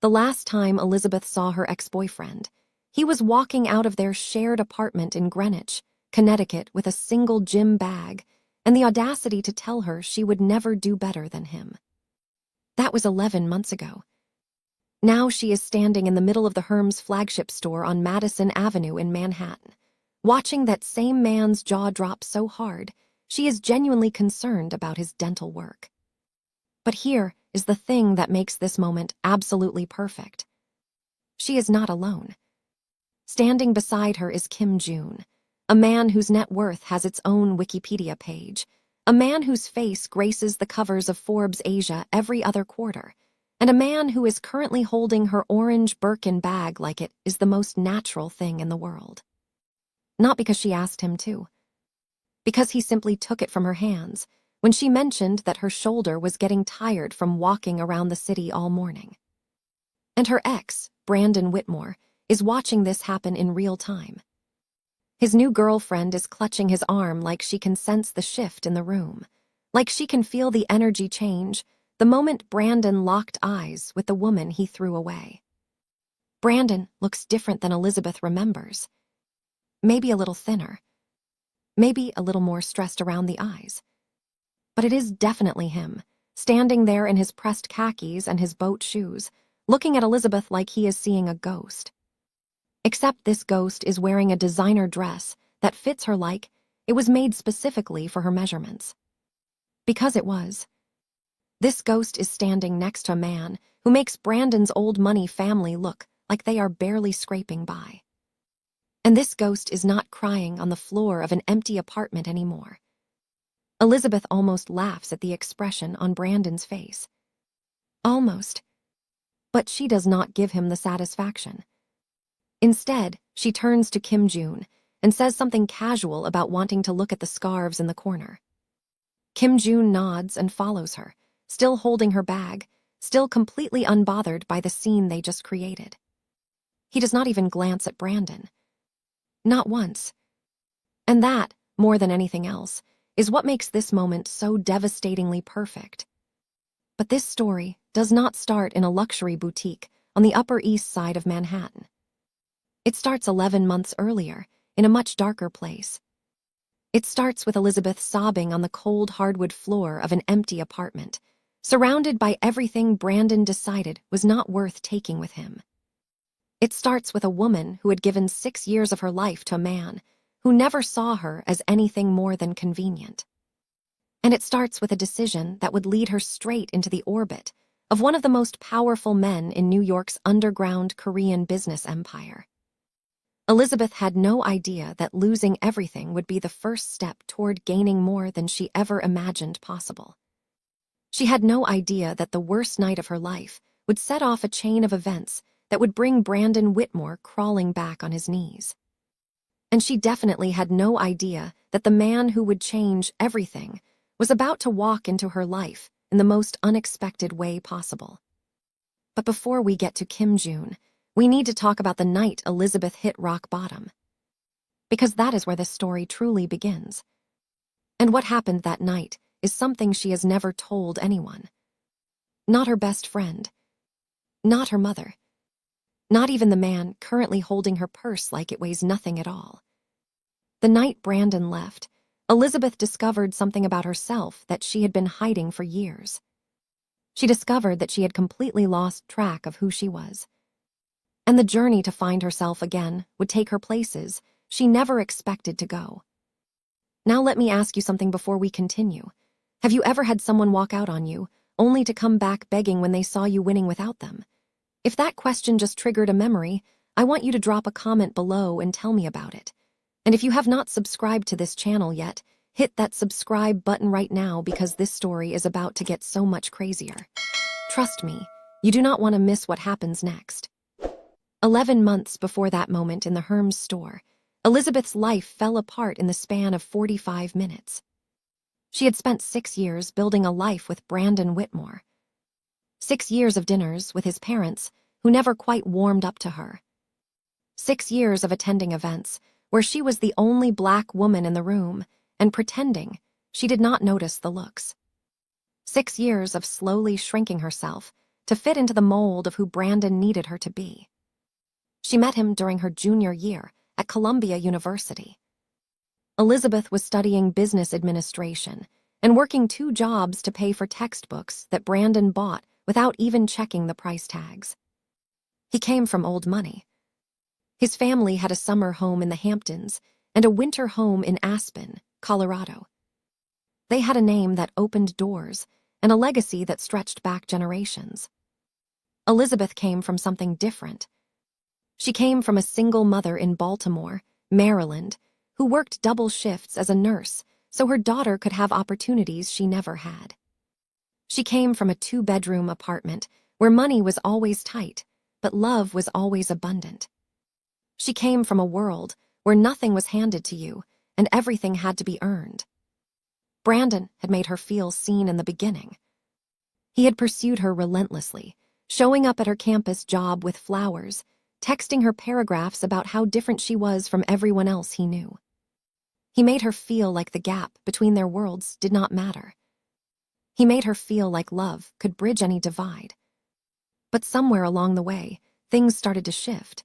the last time Elizabeth saw her ex-boyfriend. He was walking out of their shared apartment in Greenwich, Connecticut, with a single gym bag and the audacity to tell her she would never do better than him. That was 11 months ago. Now she is standing in the middle of the Hermes flagship store on Madison Avenue in Manhattan, watching that same man's jaw drop so hard, she is genuinely concerned about his dental work. But here is the thing that makes this moment absolutely perfect. She is not alone. Standing beside her is Kim June, a man whose net worth has its own Wikipedia page, a man whose face graces the covers of Forbes Asia every other quarter, and a man who is currently holding her orange Birkin bag like it is the most natural thing in the world. Not because she asked him to. Because he simply took it from her hands when she mentioned that her shoulder was getting tired from walking around the city all morning. And her ex, Brandon Whitmore, is watching this happen in real time. His new girlfriend is clutching his arm like she can sense the shift in the room, like she can feel the energy change the moment Brandon locked eyes with the woman he threw away. Brandon looks different than Elizabeth remembers. Maybe a little thinner. Maybe a little more stressed around the eyes. But it is definitely him, standing there in his pressed khakis and his boat shoes, looking at Elizabeth like he is seeing a ghost. Except this ghost is wearing a designer dress that fits her like it was made specifically for her measurements. Because it was. This ghost is standing next to a man who makes Brandon's old money family look like they are barely scraping by. And this ghost is not crying on the floor of an empty apartment anymore. Elizabeth almost laughs at the expression on Brandon's face. Almost. But she does not give him the satisfaction. Instead, she turns to Kim June and says something casual about wanting to look at the scarves in the corner. Kim June nods and follows her, still holding her bag, still completely unbothered by the scene they just created. He does not even glance at Brandon. Not once. And that, more than anything else, is what makes this moment so devastatingly perfect. But this story does not start in a luxury boutique on the Upper East Side of Manhattan. It starts 11 months earlier, in a much darker place. It starts with Elizabeth sobbing on the cold hardwood floor of an empty apartment, surrounded by everything Brandon decided was not worth taking with him. It starts with a woman who had given 6 years of her life to a man who never saw her as anything more than convenient. And it starts with a decision that would lead her straight into the orbit of one of the most powerful men in New York's underground Korean business empire. Elizabeth had no idea that losing everything would be the first step toward gaining more than she ever imagined possible. She had no idea that the worst night of her life would set off a chain of events that would bring Brandon Whitmore crawling back on his knees. And she definitely had no idea that the man who would change everything was about to walk into her life in the most unexpected way possible. But before we get to Kim June, we need to talk about the night Elizabeth hit rock bottom. Because that is where the story truly begins. And what happened that night is something she has never told anyone. Not her best friend. Not her mother. Not even the man currently holding her purse like it weighs nothing at all. The night Brandon left, Elizabeth discovered something about herself that she had been hiding for years. She discovered that she had completely lost track of who she was. And the journey to find herself again would take her places she never expected to go. Now let me ask you something before we continue. Have you ever had someone walk out on you, only to come back begging when they saw you winning without them? If that question just triggered a memory, I want you to drop a comment below and tell me about it. And if you have not subscribed to this channel yet, hit that subscribe button right now because this story is about to get so much crazier. Trust me, you do not want to miss what happens next. 11 months before that moment in the Hermes store, Elizabeth's life fell apart in the span of 45 minutes. She had spent 6 years building a life with Brandon Whitmore. 6 years of dinners with his parents, who never quite warmed up to her. 6 years of attending events where she was the only black woman in the room and pretending she did not notice the looks. 6 years of slowly shrinking herself to fit into the mold of who Brandon needed her to be. She met him during her junior year at Columbia University. Elizabeth was studying business administration and working 2 jobs to pay for textbooks that Brandon bought without even checking the price tags. He came from old money. His family had a summer home in the Hamptons and a winter home in Aspen, Colorado. They had a name that opened doors and a legacy that stretched back generations. Elizabeth came from something different. She came from a single mother in Baltimore, Maryland, who worked double shifts as a nurse so her daughter could have opportunities she never had. She came from a 2-bedroom apartment where money was always tight, but love was always abundant. She came from a world where nothing was handed to you and everything had to be earned. Brandon had made her feel seen in the beginning. He had pursued her relentlessly, showing up at her campus job with flowers, texting her paragraphs about how different she was from everyone else he knew. He made her feel like the gap between their worlds did not matter. He made her feel like love could bridge any divide. But somewhere along the way, things started to shift.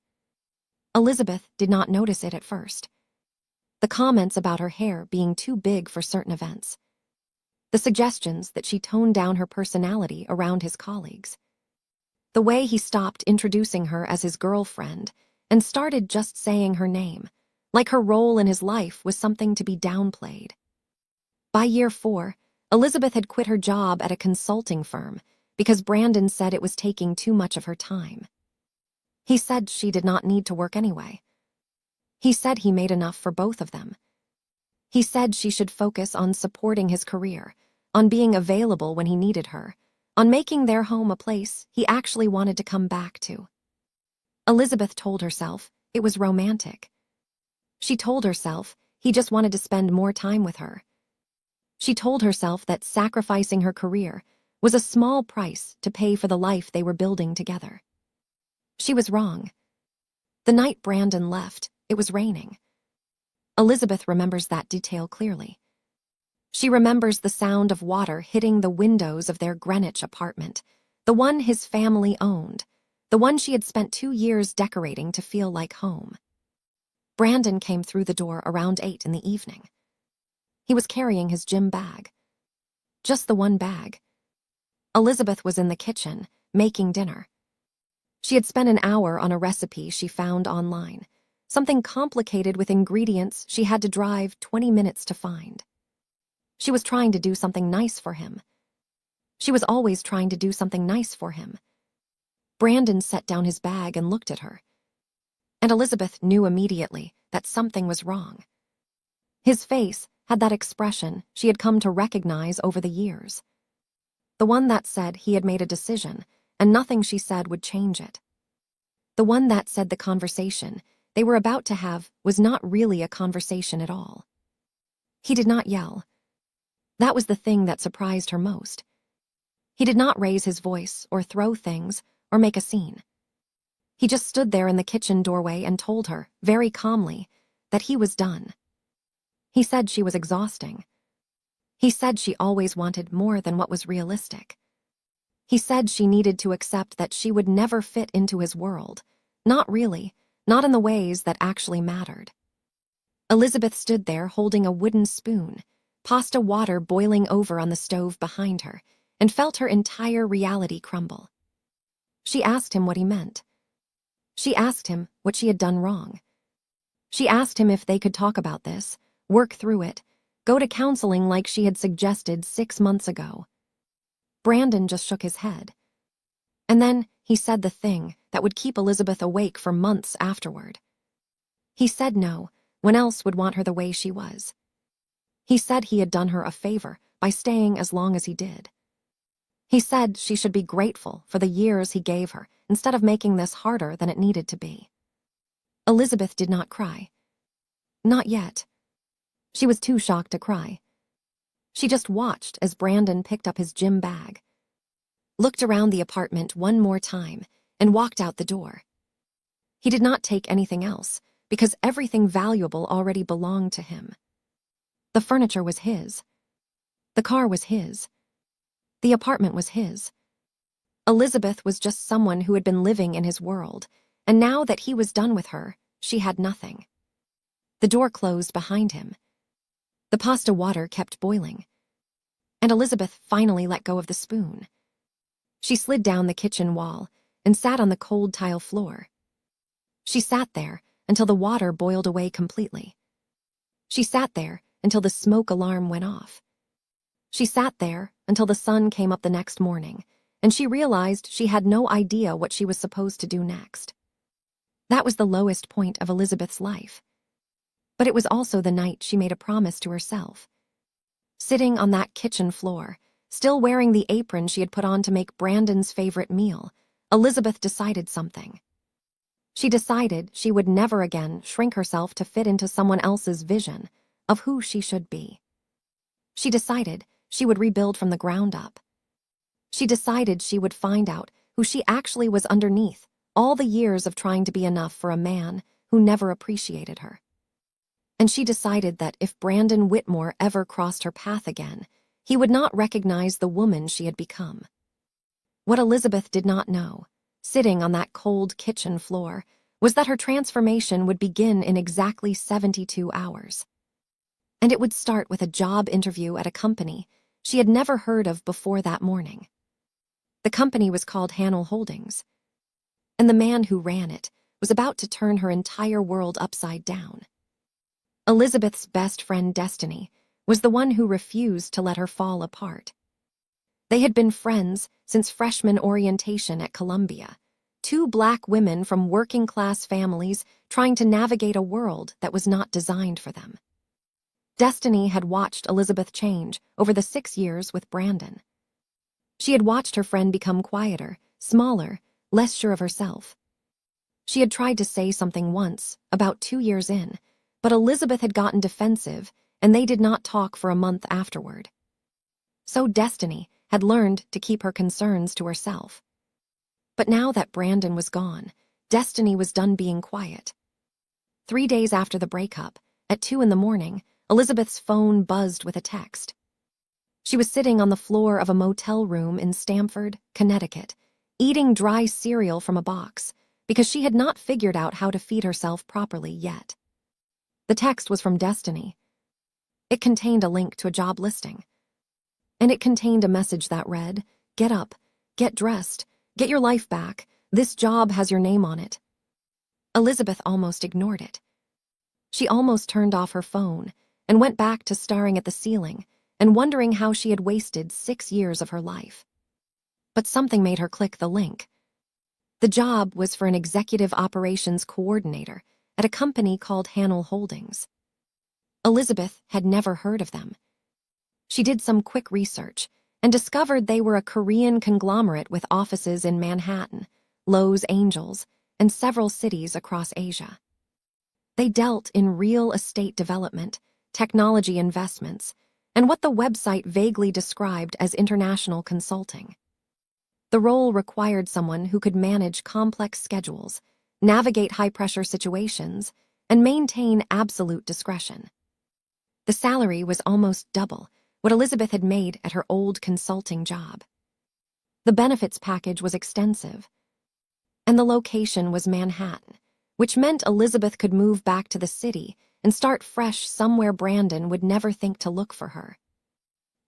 Elizabeth did not notice it at first. The comments about her hair being too big for certain events. The suggestions that she toned down her personality around his colleagues. The way he stopped introducing her as his girlfriend and started just saying her name, like her role in his life was something to be downplayed. By year 4, Elizabeth had quit her job at a consulting firm because Brandon said it was taking too much of her time. He said she did not need to work anyway. He said he made enough for both of them. He said she should focus on supporting his career, on being available when he needed her, on making their home a place he actually wanted to come back to. Elizabeth told herself it was romantic. She told herself he just wanted to spend more time with her. She told herself that sacrificing her career was a small price to pay for the life they were building together. She was wrong. The night Brandon left, it was raining. Elizabeth remembers that detail clearly. She remembers the sound of water hitting the windows of their Greenwich apartment, the one his family owned, the one she had spent 2 years decorating to feel like home. Brandon came through the door around 8 in the evening. He was carrying his gym bag. Just the one bag. Elizabeth was in the kitchen, making dinner. She had spent an hour on a recipe she found online, something complicated with ingredients she had to drive 20 minutes to find. She was trying to do something nice for him. She was always trying to do something nice for him. Brandon set down his bag and looked at her. And Elizabeth knew immediately that something was wrong. His face had that expression she had come to recognize over the years. The one that said he had made a decision, and nothing she said would change it. The one that said the conversation they were about to have was not really a conversation at all. He did not yell. That was the thing that surprised her most. He did not raise his voice or throw things or make a scene. He just stood there in the kitchen doorway and told her, very calmly, that he was done. He said she was exhausting. He said she always wanted more than what was realistic. He said she needed to accept that she would never fit into his world. Not really, not in the ways that actually mattered. Elizabeth stood there holding a wooden spoon, pasta water boiling over on the stove behind her, and felt her entire reality crumble. She asked him what he meant. She asked him what she had done wrong. She asked him if they could talk about this, work through it, go to counseling like she had suggested 6 months ago. Brandon just shook his head. And then he said the thing that would keep Elizabeth awake for months afterward. He said no, when else would want her the way she was. He said he had done her a favor by staying as long as he did. He said she should be grateful for the years he gave her instead of making this harder than it needed to be. Elizabeth did not cry. Not yet. She was too shocked to cry. She just watched as Brandon picked up his gym bag, looked around the apartment one more time, and walked out the door. He did not take anything else, because everything valuable already belonged to him. The furniture was his. The car was his. The apartment was his. Elizabeth was just someone who had been living in his world, and now that he was done with her, she had nothing. The door closed behind him. The pasta water kept boiling, and Elizabeth finally let go of the spoon. She slid down the kitchen wall and sat on the cold tile floor. She sat there until the water boiled away completely. She sat there until the smoke alarm went off. She sat there until the sun came up the next morning, and she realized she had no idea what she was supposed to do next. That was the lowest point of Elizabeth's life. But it was also the night she made a promise to herself. Sitting on that kitchen floor, still wearing the apron she had put on to make Brandon's favorite meal, Elizabeth decided something. She decided she would never again shrink herself to fit into someone else's vision of who she should be. She decided she would rebuild from the ground up. She decided she would find out who she actually was underneath all the years of trying to be enough for a man who never appreciated her. And she decided that if Brandon Whitmore ever crossed her path again, he would not recognize the woman she had become. What Elizabeth did not know, sitting on that cold kitchen floor, was that her transformation would begin in exactly 72 hours. And it would start with a job interview at a company she had never heard of before that morning. The company was called Hannell Holdings, and the man who ran it was about to turn her entire world upside down. Elizabeth's best friend Destiny was the one who refused to let her fall apart. They had been friends since freshman orientation at Columbia, two Black women from working-class families trying to navigate a world that was not designed for them. Destiny had watched Elizabeth change over the 6 years with Brandon. She had watched her friend become quieter, smaller, less sure of herself. She had tried to say something once, about 2 years in, but Elizabeth had gotten defensive, and they did not talk for a month afterward. So Destiny had learned to keep her concerns to herself. But now that Brandon was gone, Destiny was done being quiet. 3 days after the breakup, at 2 a.m, Elizabeth's phone buzzed with a text. She was sitting on the floor of a motel room in Stamford, Connecticut, eating dry cereal from a box because she had not figured out how to feed herself properly yet. The text was from Destiny. It contained a link to a job listing. And it contained a message that read, "Get up, get dressed, get your life back. This job has your name on it." Elizabeth almost ignored it. She almost turned off her phone and went back to staring at the ceiling and wondering how she had wasted 6 years of her life. But something made her click the link. The job was for an executive operations coordinator at a company called Hannell Holdings. Elizabeth had never heard of them. She did some quick research and discovered they were a Korean conglomerate with offices in Manhattan, Los Angeles, and several cities across Asia. They dealt in real estate development, technology investments, and what the website vaguely described as international consulting. The role required someone who could manage complex schedules, navigate high-pressure situations, and maintain absolute discretion. The salary was almost double what Elizabeth had made at her old consulting job. The benefits package was extensive, and the location was Manhattan, which meant Elizabeth could move back to the city and start fresh somewhere Brandon would never think to look for her.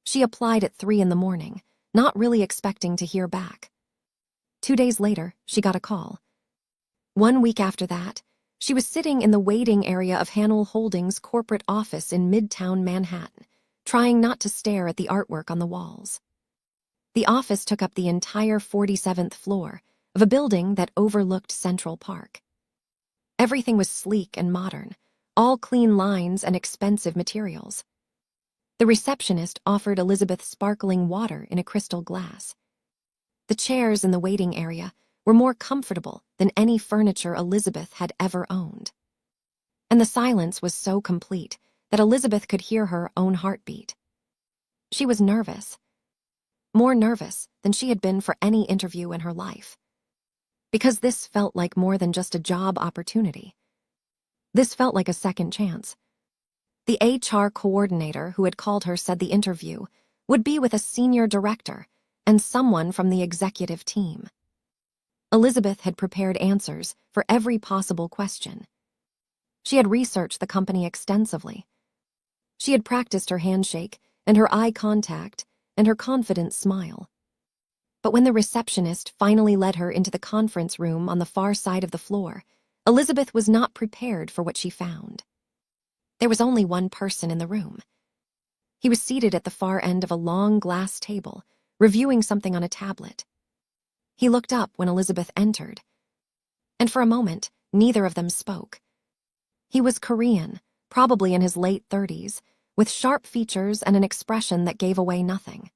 She applied at 3 a.m, not really expecting to hear back. 2 days later, she got a call. 1 week after that, she was sitting in the waiting area of Hannell Holdings' corporate office in Midtown Manhattan, trying not to stare at the artwork on the walls. The office took up the entire 47th floor of a building that overlooked Central Park. Everything was sleek and modern, all clean lines and expensive materials. The receptionist offered Elizabeth sparkling water in a crystal glass. The chairs in the waiting area were more comfortable than any furniture Elizabeth had ever owned. And the silence was so complete that Elizabeth could hear her own heartbeat. She was nervous. More nervous than she had been for any interview in her life. Because this felt like more than just a job opportunity. This felt like a second chance. The HR coordinator who had called her said the interview would be with a senior director, and someone from the executive team. Elizabeth had prepared answers for every possible question. She had researched the company extensively. She had practiced her handshake and her eye contact and her confident smile. But when the receptionist finally led her into the conference room on the far side of the floor, Elizabeth was not prepared for what she found. There was only one person in the room. He was seated at the far end of a long glass table, reviewing something on a tablet. He looked up when Elizabeth entered, and for a moment, neither of them spoke. He was Korean, probably in his late 30s, with sharp features and an expression that gave away nothing.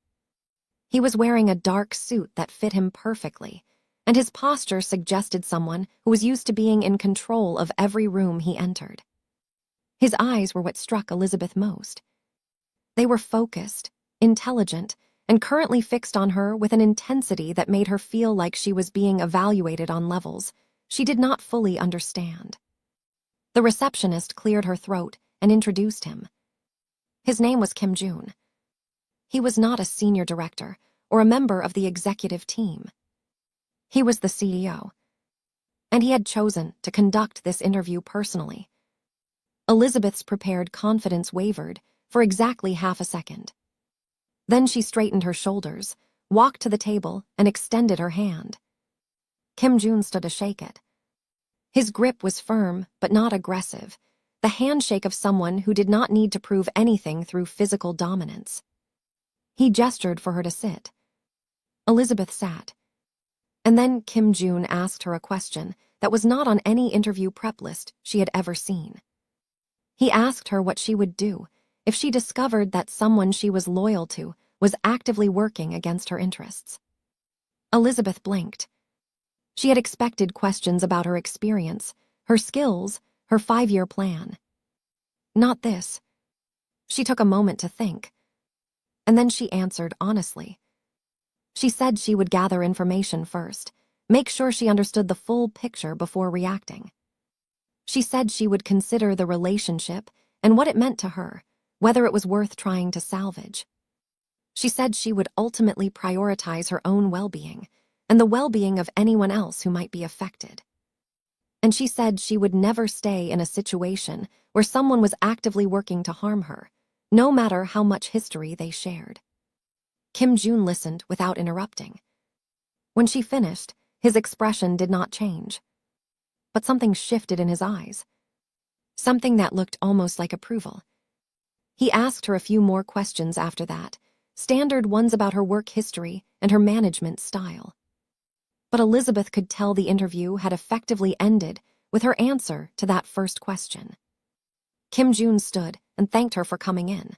He was wearing a dark suit that fit him perfectly, and his posture suggested someone who was used to being in control of every room he entered. His eyes were what struck Elizabeth most. They were focused, intelligent, and currently fixed on her with an intensity that made her feel like she was being evaluated on levels she did not fully understand. The receptionist cleared her throat and introduced him. His name was Kim Jun. He was not a senior director or a member of the executive team. He was the CEO, and he had chosen to conduct this interview personally. Elizabeth's prepared confidence wavered for exactly half a second. Then she straightened her shoulders, walked to the table, and extended her hand. Kim Jun stood to shake it. His grip was firm but not aggressive, the handshake of someone who did not need to prove anything through physical dominance. He gestured for her to sit. Elizabeth sat. And then Kim Jun asked her a question that was not on any interview prep list she had ever seen. He asked her what she would do if she discovered that someone she was loyal to was actively working against her interests. Elizabeth blinked. She had expected questions about her experience, her skills, her 5-year plan. Not this. She took a moment to think, and then she answered honestly. She said she would gather information first, make sure she understood the full picture before reacting. She said she would consider the relationship and what it meant to her, whether it was worth trying to salvage. She said she would ultimately prioritize her own well-being and the well-being of anyone else who might be affected. And she said she would never stay in a situation where someone was actively working to harm her, no matter how much history they shared. Kim Jun listened without interrupting. When she finished, his expression did not change. But something shifted in his eyes. Something that looked almost like approval. He asked her a few more questions after that, standard ones about her work history and her management style. But Elizabeth could tell the interview had effectively ended with her answer to that first question. Kim Jun stood and thanked her for coming in.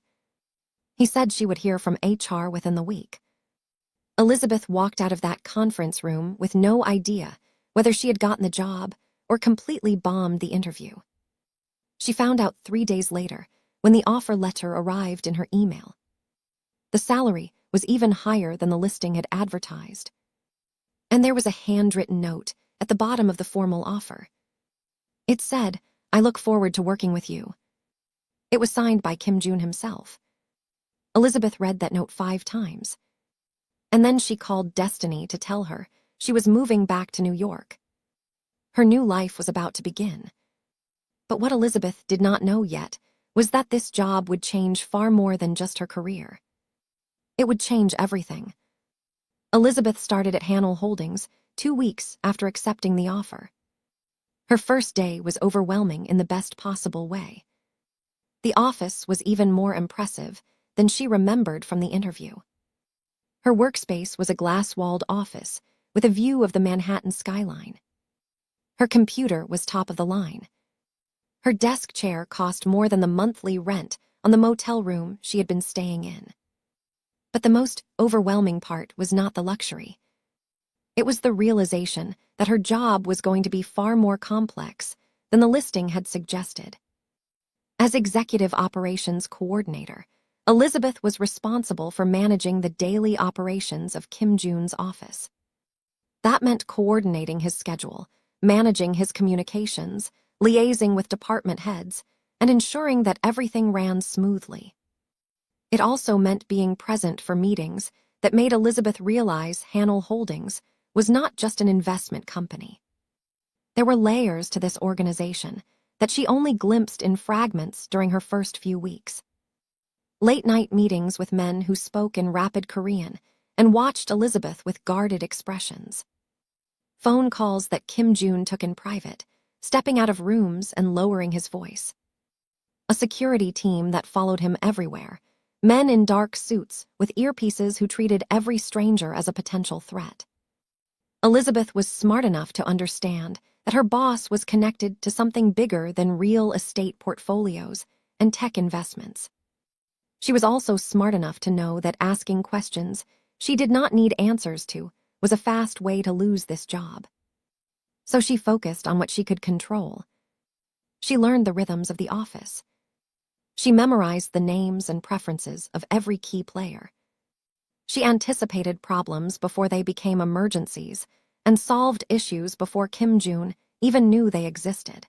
He said she would hear from HR within the week. Elizabeth walked out of that conference room with no idea whether she had gotten the job or completely bombed the interview. She found out 3 days later when the offer letter arrived in her email. The salary was even higher than the listing had advertised. And there was a handwritten note at the bottom of the formal offer. It said, "I look forward to working with you." It was signed by Kim Jun himself. Elizabeth read that note 5 times. And then she called Destiny to tell her she was moving back to New York. Her new life was about to begin. But what Elizabeth did not know yet was that this job would change far more than just her career. It would change everything. Elizabeth started at Hanel Holdings 2 weeks after accepting the offer. Her first day was overwhelming in the best possible way. The office was even more impressive than she remembered from the interview. Her workspace was a glass-walled office with a view of the Manhattan skyline. Her computer was top of the line. Her desk chair cost more than the monthly rent on the motel room she had been staying in. But the most overwhelming part was not the luxury. It was the realization that her job was going to be far more complex than the listing had suggested. As executive operations coordinator, Elizabeth was responsible for managing the daily operations of Kim Jun's office. That meant coordinating his schedule, managing his communications, liaising with department heads, and ensuring that everything ran smoothly. It also meant being present for meetings that made Elizabeth realize Hannell Holdings was not just an investment company. There were layers to this organization that she only glimpsed in fragments during her first few weeks. Late-night meetings with men who spoke in rapid Korean and watched Elizabeth with guarded expressions. Phone calls that Kim Jun took in private, stepping out of rooms and lowering his voice. A security team that followed him everywhere, men in dark suits with earpieces who treated every stranger as a potential threat. Elizabeth was smart enough to understand that her boss was connected to something bigger than real estate portfolios and tech investments. She was also smart enough to know that asking questions she did not need answers to was a fast way to lose this job. So she focused on what she could control. She learned the rhythms of the office. She memorized the names and preferences of every key player. She anticipated problems before they became emergencies and solved issues before Kim Jun even knew they existed.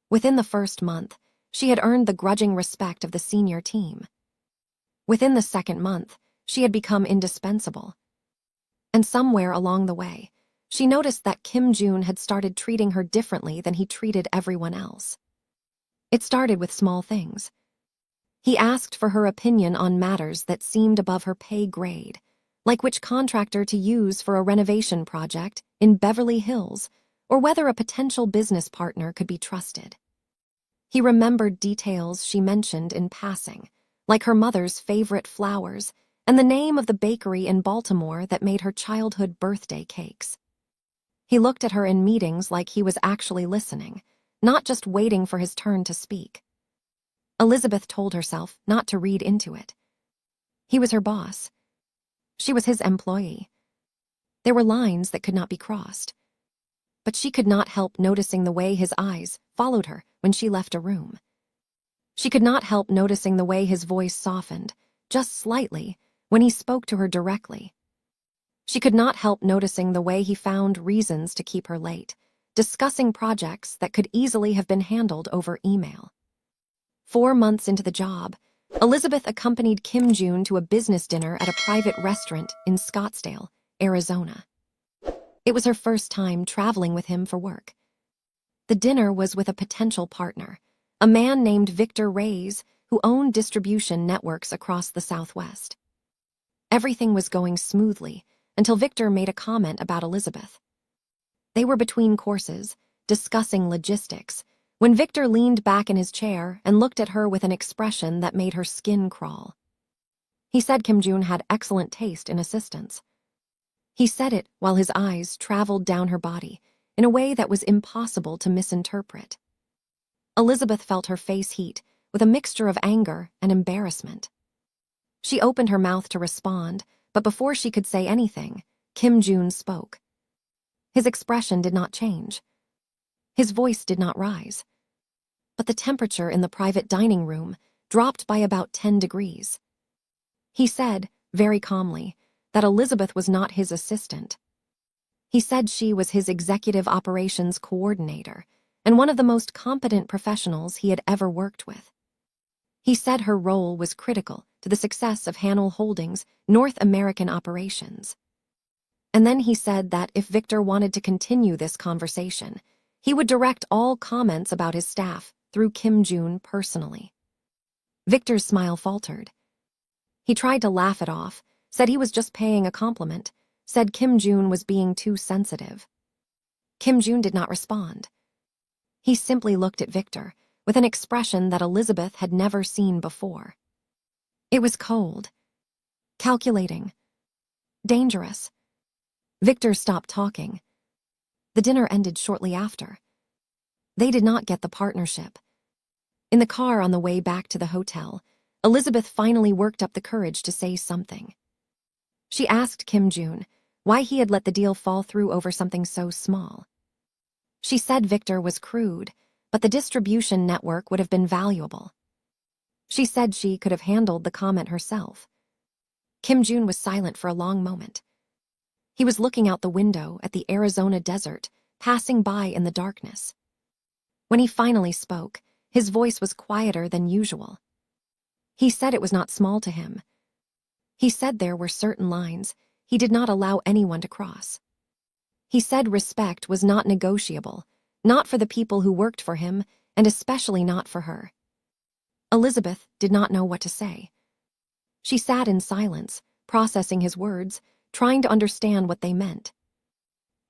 Within the first month, she had earned the grudging respect of the senior team. Within the second month, she had become indispensable. And somewhere along the way, she noticed that Kim Jun had started treating her differently than he treated everyone else. It started with small things. He asked for her opinion on matters that seemed above her pay grade, like which contractor to use for a renovation project in Beverly Hills, or whether a potential business partner could be trusted. He remembered details she mentioned in passing, like her mother's favorite flowers and the name of the bakery in Baltimore that made her childhood birthday cakes. He looked at her in meetings like he was actually listening, not just waiting for his turn to speak. Elizabeth told herself not to read into it. He was her boss. She was his employee. There were lines that could not be crossed. But she could not help noticing the way his eyes followed her when she left a room. She could not help noticing the way his voice softened, just slightly, when he spoke to her directly. She could not help noticing the way he found reasons to keep her late, discussing projects that could easily have been handled over email. 4 months into the job, Elizabeth accompanied Kim Jun to a business dinner at a private restaurant in Scottsdale, Arizona. It was her first time traveling with him for work. The dinner was with a potential partner, a man named Victor Reyes, who owned distribution networks across the Southwest. Everything was going smoothly until Victor made a comment about Elizabeth. They were between courses, discussing logistics, when Victor leaned back in his chair and looked at her with an expression that made her skin crawl. He said Kim Jun had excellent taste in assistants. He said it while his eyes traveled down her body in a way that was impossible to misinterpret. Elizabeth felt her face heat with a mixture of anger and embarrassment. She opened her mouth to respond, but before she could say anything, Kim Jun spoke. His expression did not change. His voice did not rise. But the temperature in the private dining room dropped by about 10 degrees. He said, very calmly, that Elizabeth was not his assistant. He said she was his executive operations coordinator and one of the most competent professionals he had ever worked with. He said her role was critical to the success of Hannell Holdings' North American operations. And then he said that if Victor wanted to continue this conversation, he would direct all comments about his staff through Kim Jun personally. Victor's smile faltered. He tried to laugh it off, said he was just paying a compliment, said Kim Jun was being too sensitive. Kim Jun did not respond. He simply looked at Victor with an expression that Elizabeth had never seen before. It was cold, calculating, dangerous. Victor stopped talking. The dinner ended shortly after. They did not get the partnership. In the car on the way back to the hotel, Elizabeth finally worked up the courage to say something. She asked Kim Jun why he had let the deal fall through over something so small. She said Victor was crude, but the distribution network would have been valuable. She said she could have handled the comment herself. Kim Jun was silent for a long moment. He was looking out the window at the Arizona desert, passing by in the darkness. When he finally spoke, his voice was quieter than usual. He said it was not small to him. He said there were certain lines he did not allow anyone to cross. He said respect was not negotiable, not for the people who worked for him, and especially not for her. Elizabeth did not know what to say. She sat in silence, processing his words, trying to understand what they meant.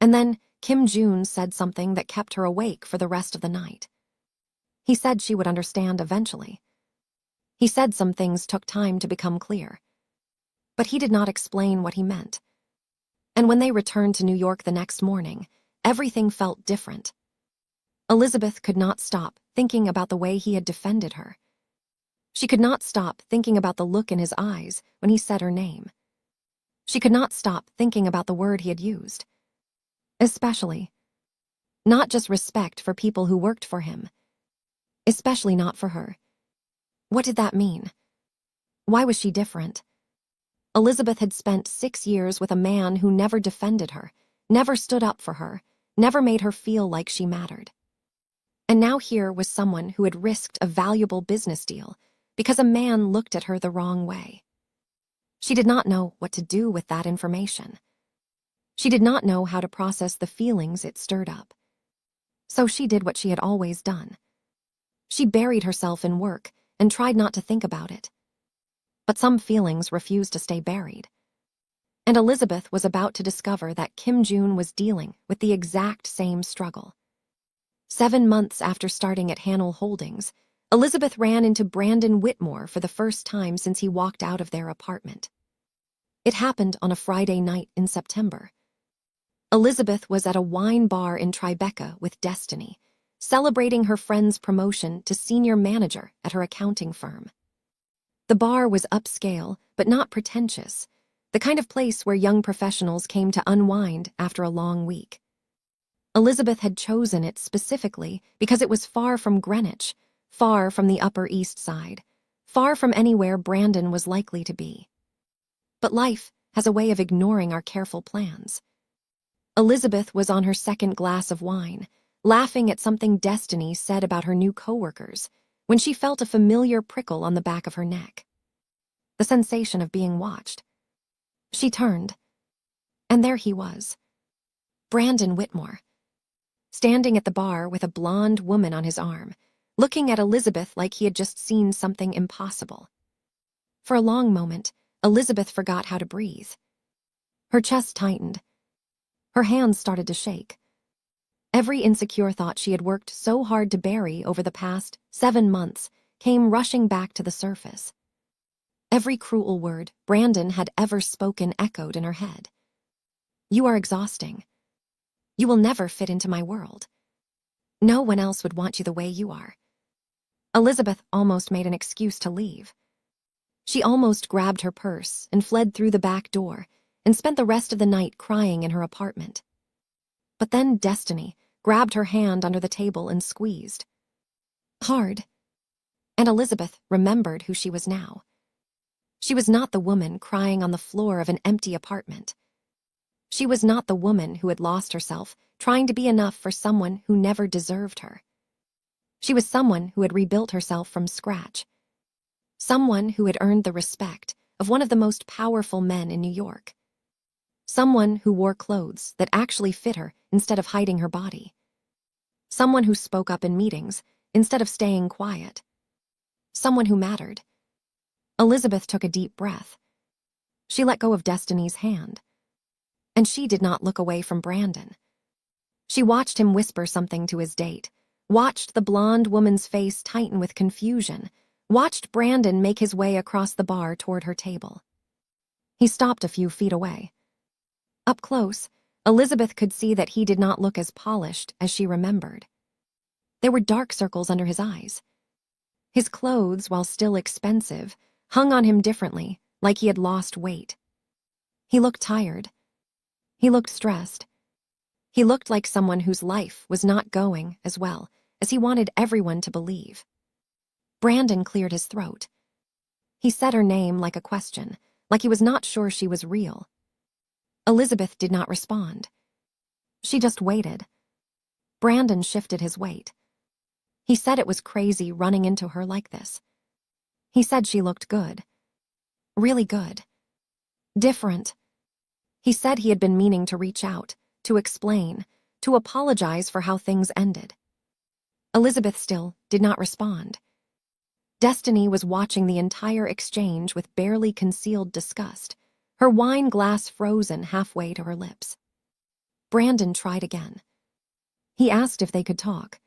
And then Kim June said something that kept her awake for the rest of the night. He said she would understand eventually. He said some things took time to become clear. But he did not explain what he meant. And when they returned to New York the next morning, everything felt different. Elizabeth could not stop thinking about the way he had defended her. She could not stop thinking about the look in his eyes when he said her name. She could not stop thinking about the word he had used. Especially. Not just respect for people who worked for him. Especially not for her. What did that mean? Why was she different? Elizabeth had spent 6 years with a man who never defended her, never stood up for her, never made her feel like she mattered. And now here was someone who had risked a valuable business deal because a man looked at her the wrong way. She did not know what to do with that information. She did not know how to process the feelings it stirred up. So she did what she had always done. She buried herself in work and tried not to think about it. But some feelings refused to stay buried. And Elizabeth was about to discover that Kim June was dealing with the exact same struggle. 7 months after starting at Hanoll Holdings, Elizabeth ran into Brandon Whitmore for the first time since he walked out of their apartment. It happened on a Friday night in September. Elizabeth was at a wine bar in Tribeca with Destiny, celebrating her friend's promotion to senior manager at her accounting firm. The bar was upscale, but not pretentious, the kind of place where young professionals came to unwind after a long week. Elizabeth had chosen it specifically because it was far from Greenwich, far from the Upper East Side, far from anywhere Brandon was likely to be. But life has a way of ignoring our careful plans. Elizabeth was on her second glass of wine, laughing at something Destiny said about her new coworkers, when she felt a familiar prickle on the back of her neck. The sensation of being watched. She turned, and there he was. Brandon Whitmore, standing at the bar with a blonde woman on his arm, looking at Elizabeth like he had just seen something impossible. For a long moment, Elizabeth forgot how to breathe. Her chest tightened. Her hands started to shake. Every insecure thought she had worked so hard to bury over the past 7 months came rushing back to the surface. Every cruel word Brandon had ever spoken echoed in her head. You are exhausting. You will never fit into my world. No one else would want you the way you are. Elizabeth almost made an excuse to leave. She almost grabbed her purse and fled through the back door and spent the rest of the night crying in her apartment. But then Destiny grabbed her hand under the table and squeezed. Hard. And Elizabeth remembered who she was now. She was not the woman crying on the floor of an empty apartment. She was not the woman who had lost herself trying to be enough for someone who never deserved her. She was someone who had rebuilt herself from scratch. Someone who had earned the respect of one of the most powerful men in New York. Someone who wore clothes that actually fit her instead of hiding her body. Someone who spoke up in meetings instead of staying quiet. Someone who mattered. Elizabeth took a deep breath. She let go of Destiny's hand. And she did not look away from Brandon. She watched him whisper something to his date, watched the blonde woman's face tighten with confusion, watched Brandon make his way across the bar toward her table. He stopped a few feet away. Up close, Elizabeth could see that he did not look as polished as she remembered. There were dark circles under his eyes. His clothes, while still expensive, hung on him differently, like he had lost weight. He looked tired. He looked stressed. He looked like someone whose life was not going as well as he wanted everyone to believe. Brandon cleared his throat. He said her name like a question, like he was not sure she was real. Elizabeth did not respond. She just waited. Brandon shifted his weight. He said it was crazy running into her like this. He said she looked good. Really good. Different. He said he had been meaning to reach out, to explain, to apologize for how things ended. Elizabeth still did not respond. Destiny was watching the entire exchange with barely concealed disgust, her wine glass frozen halfway to her lips. Brandon tried again. He asked if they could talk.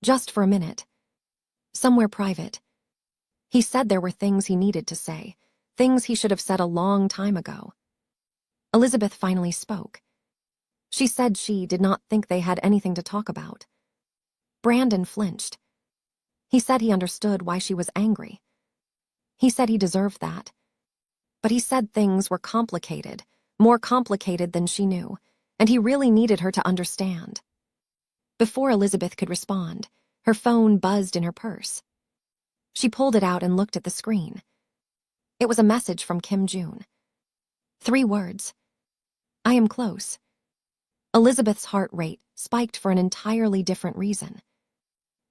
Just for a minute. Somewhere private. He said there were things he needed to say, things he should have said a long time ago. Elizabeth finally spoke. She said she did not think they had anything to talk about. Brandon flinched. He said he understood why she was angry. He said he deserved that. But he said things were complicated, more complicated than she knew, and he really needed her to understand. Before Elizabeth could respond, her phone buzzed in her purse. She pulled it out and looked at the screen. It was a message from Kim June. 3 words. I am close. Elizabeth's heart rate spiked for an entirely different reason.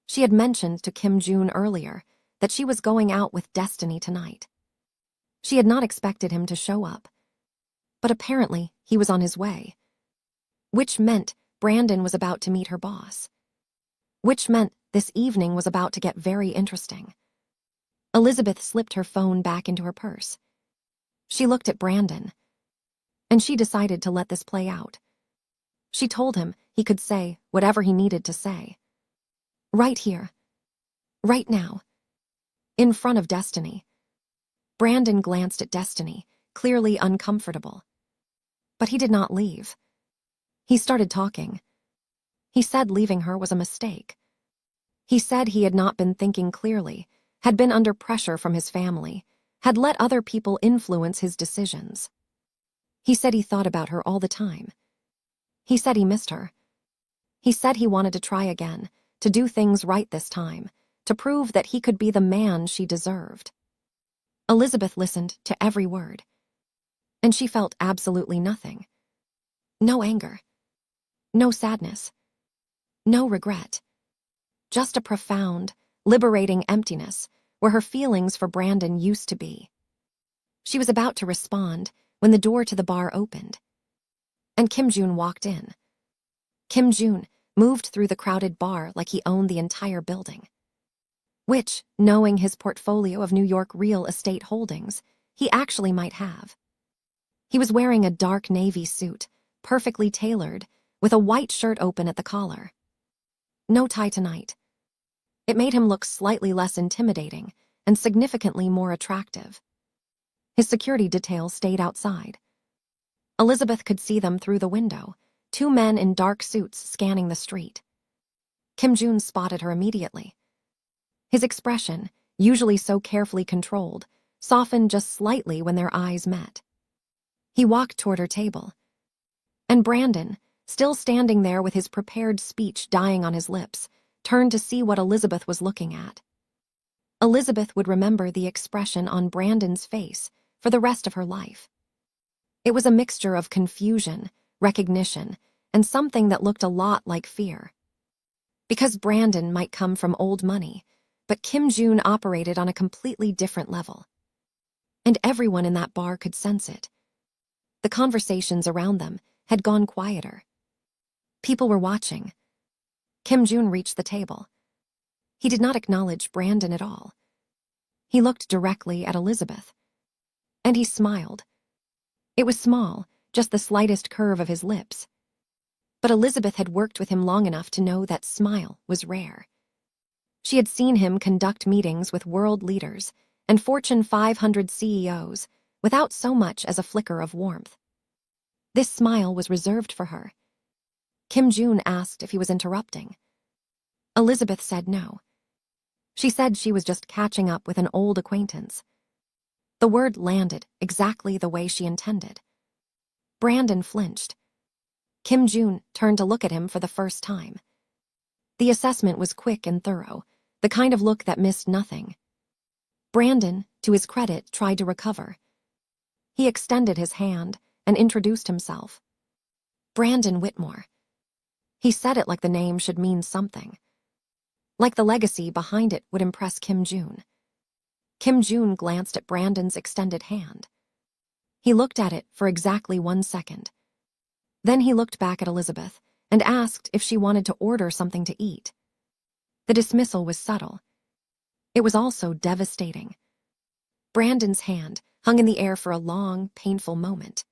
She had mentioned to Kim June earlier that she was going out with Destiny tonight. She had not expected him to show up. But apparently he was on his way. Which meant Brandon was about to meet her boss. Which meant this evening was about to get very interesting. Elizabeth slipped her phone back into her purse. She looked at Brandon. And she decided to let this play out. She told him he could say whatever he needed to say. Right here. Right now. In front of Destiny. Brandon glanced at Destiny, clearly uncomfortable. But he did not leave. He started talking. He said leaving her was a mistake. He said he had not been thinking clearly, had been under pressure from his family, had let other people influence his decisions. He said he thought about her all the time. He said he missed her. He said he wanted to try again, to do things right this time, to prove that he could be the man she deserved. Elizabeth listened to every word. And she felt absolutely nothing. No anger. No sadness. No regret. Just a profound, liberating emptiness where her feelings for Brandon used to be. She was about to respond when the door to the bar opened. And Kim June walked in. Kim June moved through the crowded bar like he owned the entire building. Which, knowing his portfolio of New York real estate holdings, he actually might have. He was wearing a dark navy suit, perfectly tailored, with a white shirt open at the collar. No tie tonight. It made him look slightly less intimidating and significantly more attractive. His security detail stayed outside. Elizabeth could see them through the window, 2 men in dark suits scanning the street. Kim June spotted her immediately. His expression, usually so carefully controlled, softened just slightly when their eyes met. He walked toward her table. And Brandon, still standing there with his prepared speech dying on his lips, turned to see what Elizabeth was looking at. Elizabeth would remember the expression on Brandon's face for the rest of her life. It was a mixture of confusion, recognition, and something that looked a lot like fear. Because Brandon might come from old money, but Kim June operated on a completely different level. And everyone in that bar could sense it. The conversations around them had gone quieter. People were watching. Kim June reached the table. He did not acknowledge Brandon at all. He looked directly at Elizabeth. And he smiled. It was small, just the slightest curve of his lips. But Elizabeth had worked with him long enough to know that smile was rare. She had seen him conduct meetings with world leaders and Fortune 500 CEOs without so much as a flicker of warmth. This smile was reserved for her. Kim June asked if he was interrupting. Elizabeth said no. She said she was just catching up with an old acquaintance. The word landed exactly the way she intended. Brandon flinched. Kim June turned to look at him for the first time. The assessment was quick and thorough, the kind of look that missed nothing. Brandon, to his credit, tried to recover. He extended his hand and introduced himself. Brandon Whitmore. He said it like the name should mean something. Like the legacy behind it would impress Kim June. Kim June glanced at Brandon's extended hand. He looked at it for exactly 1 second. Then he looked back at Elizabeth and asked if she wanted to order something to eat. The dismissal was subtle. It was also devastating. Brandon's hand hung in the air for a long, painful moment.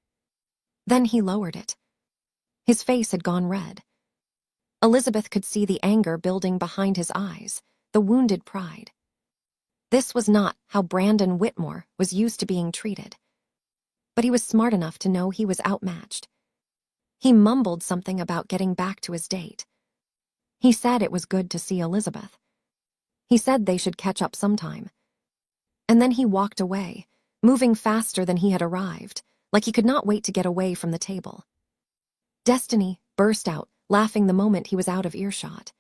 Then he lowered it. His face had gone red. Elizabeth could see the anger building behind his eyes, the wounded pride. This was not how Brandon Whitmore was used to being treated. But he was smart enough to know he was outmatched. He mumbled something about getting back to his date. He said it was good to see Elizabeth. He said they should catch up sometime. And then he walked away, moving faster than he had arrived, like he could not wait to get away from the table. Destiny burst out, laughing the moment he was out of earshot.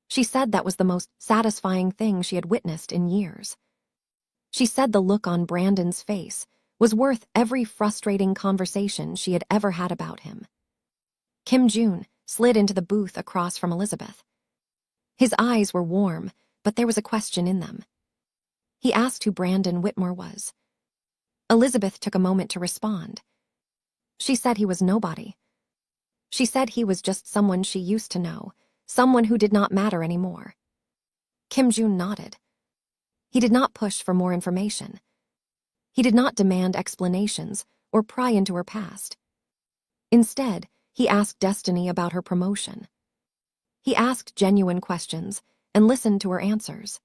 She said that was the most satisfying thing she had witnessed in years. She said the look on Brandon's face was worth every frustrating conversation she had ever had about him. Kim June slid into the booth across from Elizabeth. His eyes were warm, but there was a question in them. He asked who Brandon Whitmore was. Elizabeth took a moment to respond. She said he was nobody. She said he was just someone she used to know, someone who did not matter anymore. Kim June nodded. He did not push for more information. He did not demand explanations or pry into her past. Instead, he asked Destiny about her promotion. He asked genuine questions and listened to her answers.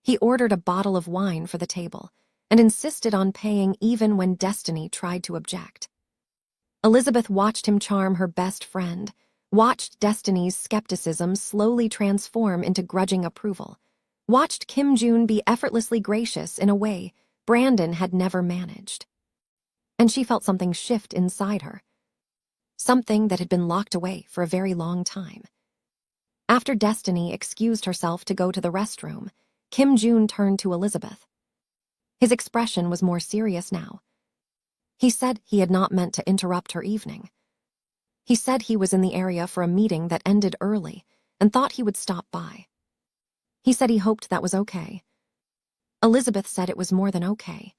He ordered a bottle of wine for the table and insisted on paying even when Destiny tried to object. Elizabeth watched him charm her best friend, watched Destiny's skepticism slowly transform into grudging approval, watched Kim June be effortlessly gracious in a way Brandon had never managed. And she felt something shift inside her, something that had been locked away for a very long time. After Destiny excused herself to go to the restroom, Kim June turned to Elizabeth. His expression was more serious now. He said he had not meant to interrupt her evening. He said he was in the area for a meeting that ended early and thought he would stop by. He said he hoped that was okay. Elizabeth said it was more than okay.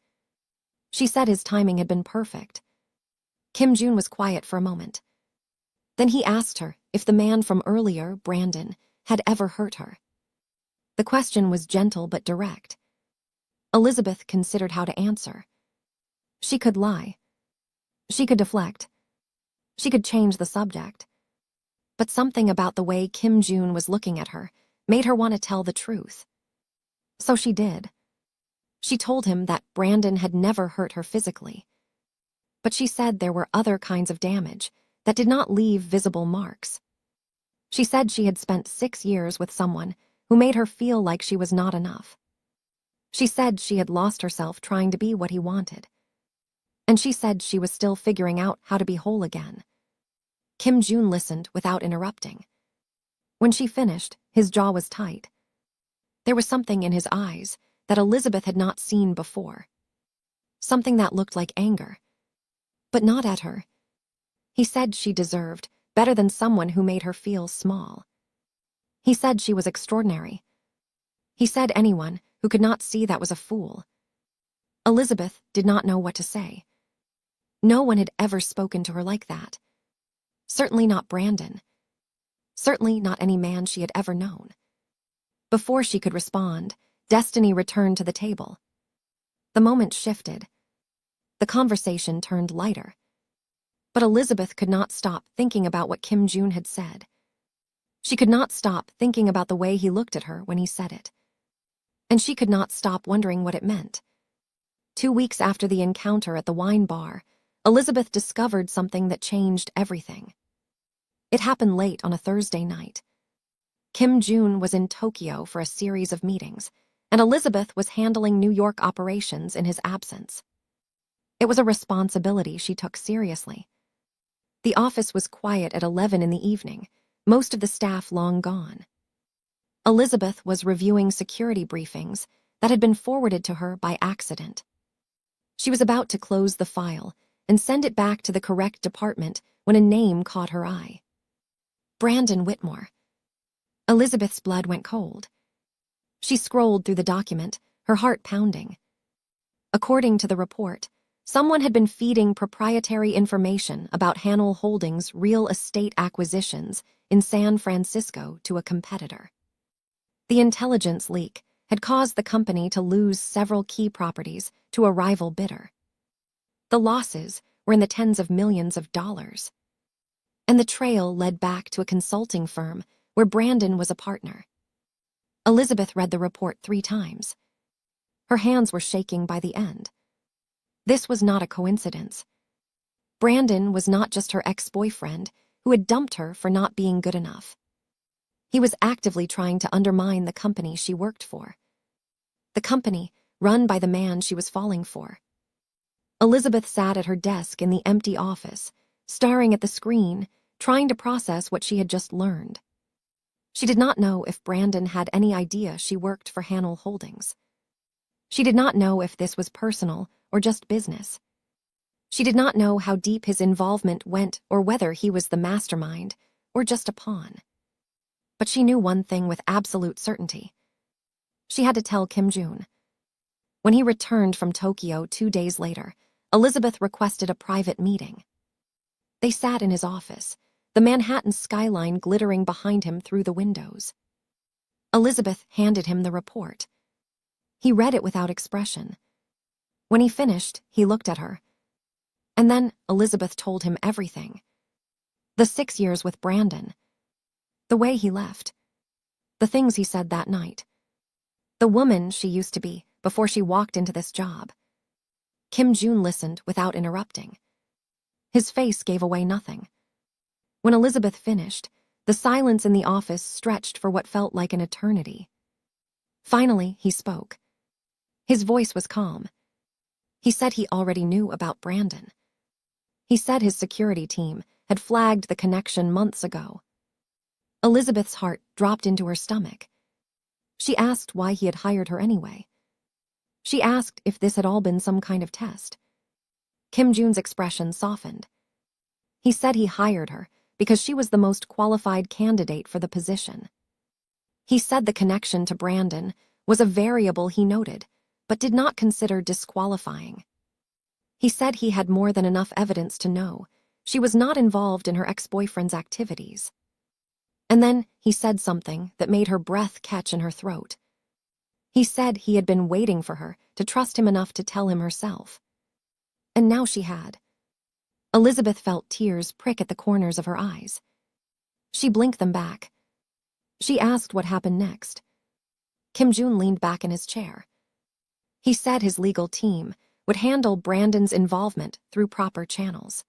She said his timing had been perfect. Kim June was quiet for a moment. Then he asked her if the man from earlier, Brandon, had ever hurt her. The question was gentle but direct. Elizabeth considered how to answer. She could lie. She could deflect. She could change the subject. But something about the way Kim June was looking at her made her want to tell the truth. So she did. She told him that Brandon had never hurt her physically. But she said there were other kinds of damage that did not leave visible marks. She said she had spent 6 years with someone who made her feel like she was not enough. She said she had lost herself trying to be what he wanted. And she said she was still figuring out how to be whole again. Kim June listened without interrupting. When she finished, his jaw was tight. There was something in his eyes that Elizabeth had not seen before. Something that looked like anger. But not at her. He said she deserved better than someone who made her feel small. He said she was extraordinary. He said anyone who could not see that was a fool. Elizabeth did not know what to say. No one had ever spoken to her like that. Certainly not Brandon. Certainly not any man she had ever known. Before she could respond, Destiny returned to the table. The moment shifted. The conversation turned lighter. But Elizabeth could not stop thinking about what Kim June had said. She could not stop thinking about the way he looked at her when he said it. And she could not stop wondering what it meant. 2 weeks after the encounter at the wine bar, Elizabeth discovered something that changed everything. It happened late on a Thursday night. Kim June was in Tokyo for a series of meetings, and Elizabeth was handling New York operations in his absence. It was a responsibility she took seriously. The office was quiet at 11 in the evening, most of the staff long gone. Elizabeth was reviewing security briefings that had been forwarded to her by accident. She was about to close the file and send it back to the correct department when a name caught her eye. Brandon Whitmore. Elizabeth's blood went cold. She scrolled through the document, her heart pounding. According to the report, Someone had been feeding proprietary information about Hanel Holdings' real estate acquisitions in San Francisco to a competitor. The intelligence leak had caused the company to lose several key properties to a rival bidder. The losses were in the tens of millions of dollars. And the trail led back to a consulting firm where Brandon was a partner. Elizabeth read the report 3 times. Her hands were shaking by the end. This was not a coincidence. Brandon was not just her ex-boyfriend who had dumped her for not being good enough. He was actively trying to undermine the company she worked for. The company run by the man she was falling for. Elizabeth sat at her desk in the empty office, staring at the screen, trying to process what she had just learned. She did not know if Brandon had any idea she worked for Hanel Holdings. She did not know if this was personal or just business. She did not know how deep his involvement went or whether he was the mastermind or just a pawn. But she knew one thing with absolute certainty. She had to tell Kim Jun. When he returned from Tokyo 2 days later, Elizabeth requested a private meeting. They sat in his office, the Manhattan skyline glittering behind him through the windows. Elizabeth handed him the report. He read it without expression. When he finished, he looked at her. And then Elizabeth told him everything. The 6 years with Brandon. The way he left. The things he said that night. The woman she used to be before she walked into this job. Kim Jun listened without interrupting. His face gave away nothing. When Elizabeth finished, the silence in the office stretched for what felt like an eternity. Finally, he spoke. His voice was calm. He said he already knew about Brandon. He said his security team had flagged the connection months ago. Elizabeth's heart dropped into her stomach. She asked why he had hired her anyway. She asked if this had all been some kind of test. Kim Jun's expression softened. He said he hired her because she was the most qualified candidate for the position. He said the connection to Brandon was a variable he noted, but did not consider disqualifying. He said he had more than enough evidence to know she was not involved in her ex-boyfriend's activities. And then he said something that made her breath catch in her throat. He said he had been waiting for her to trust him enough to tell him herself. And now she had. Elizabeth felt tears prick at the corners of her eyes. She blinked them back. She asked what happened next. Kim Jun leaned back in his chair. He said his legal team would handle Brandon's involvement through proper channels.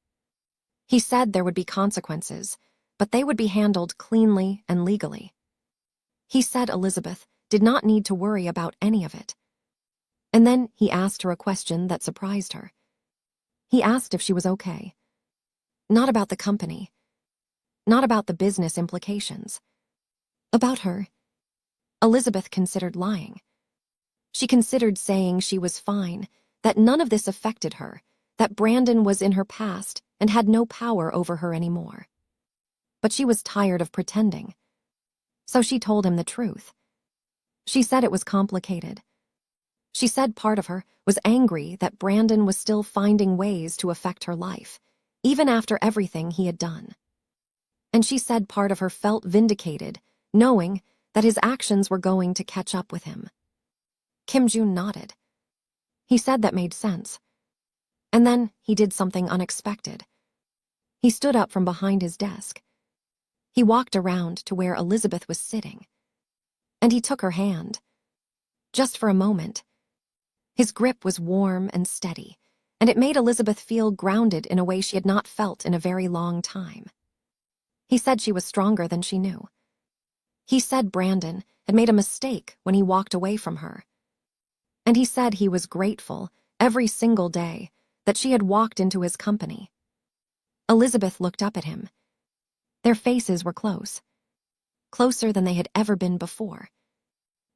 He said there would be consequences, but they would be handled cleanly and legally. He said Elizabeth did not need to worry about any of it. And then he asked her a question that surprised her. He asked if she was okay. Not about the company. Not about the business implications. About her. Elizabeth considered lying. She considered saying she was fine, that none of this affected her, that Brandon was in her past and had no power over her anymore. But she was tired of pretending. So she told him the truth. She said it was complicated. She said part of her was angry that Brandon was still finding ways to affect her life, even after everything he had done. And she said part of her felt vindicated, knowing that his actions were going to catch up with him. Kim Jun nodded. He said that made sense. And then he did something unexpected. He stood up from behind his desk. He walked around to where Elizabeth was sitting. And he took her hand. Just for a moment. His grip was warm and steady, and it made Elizabeth feel grounded in a way she had not felt in a very long time. He said she was stronger than she knew. He said Brandon had made a mistake when he walked away from her. And he said he was grateful every single day that she had walked into his company. Elizabeth looked up at him. Their faces were close. Closer than they had ever been before.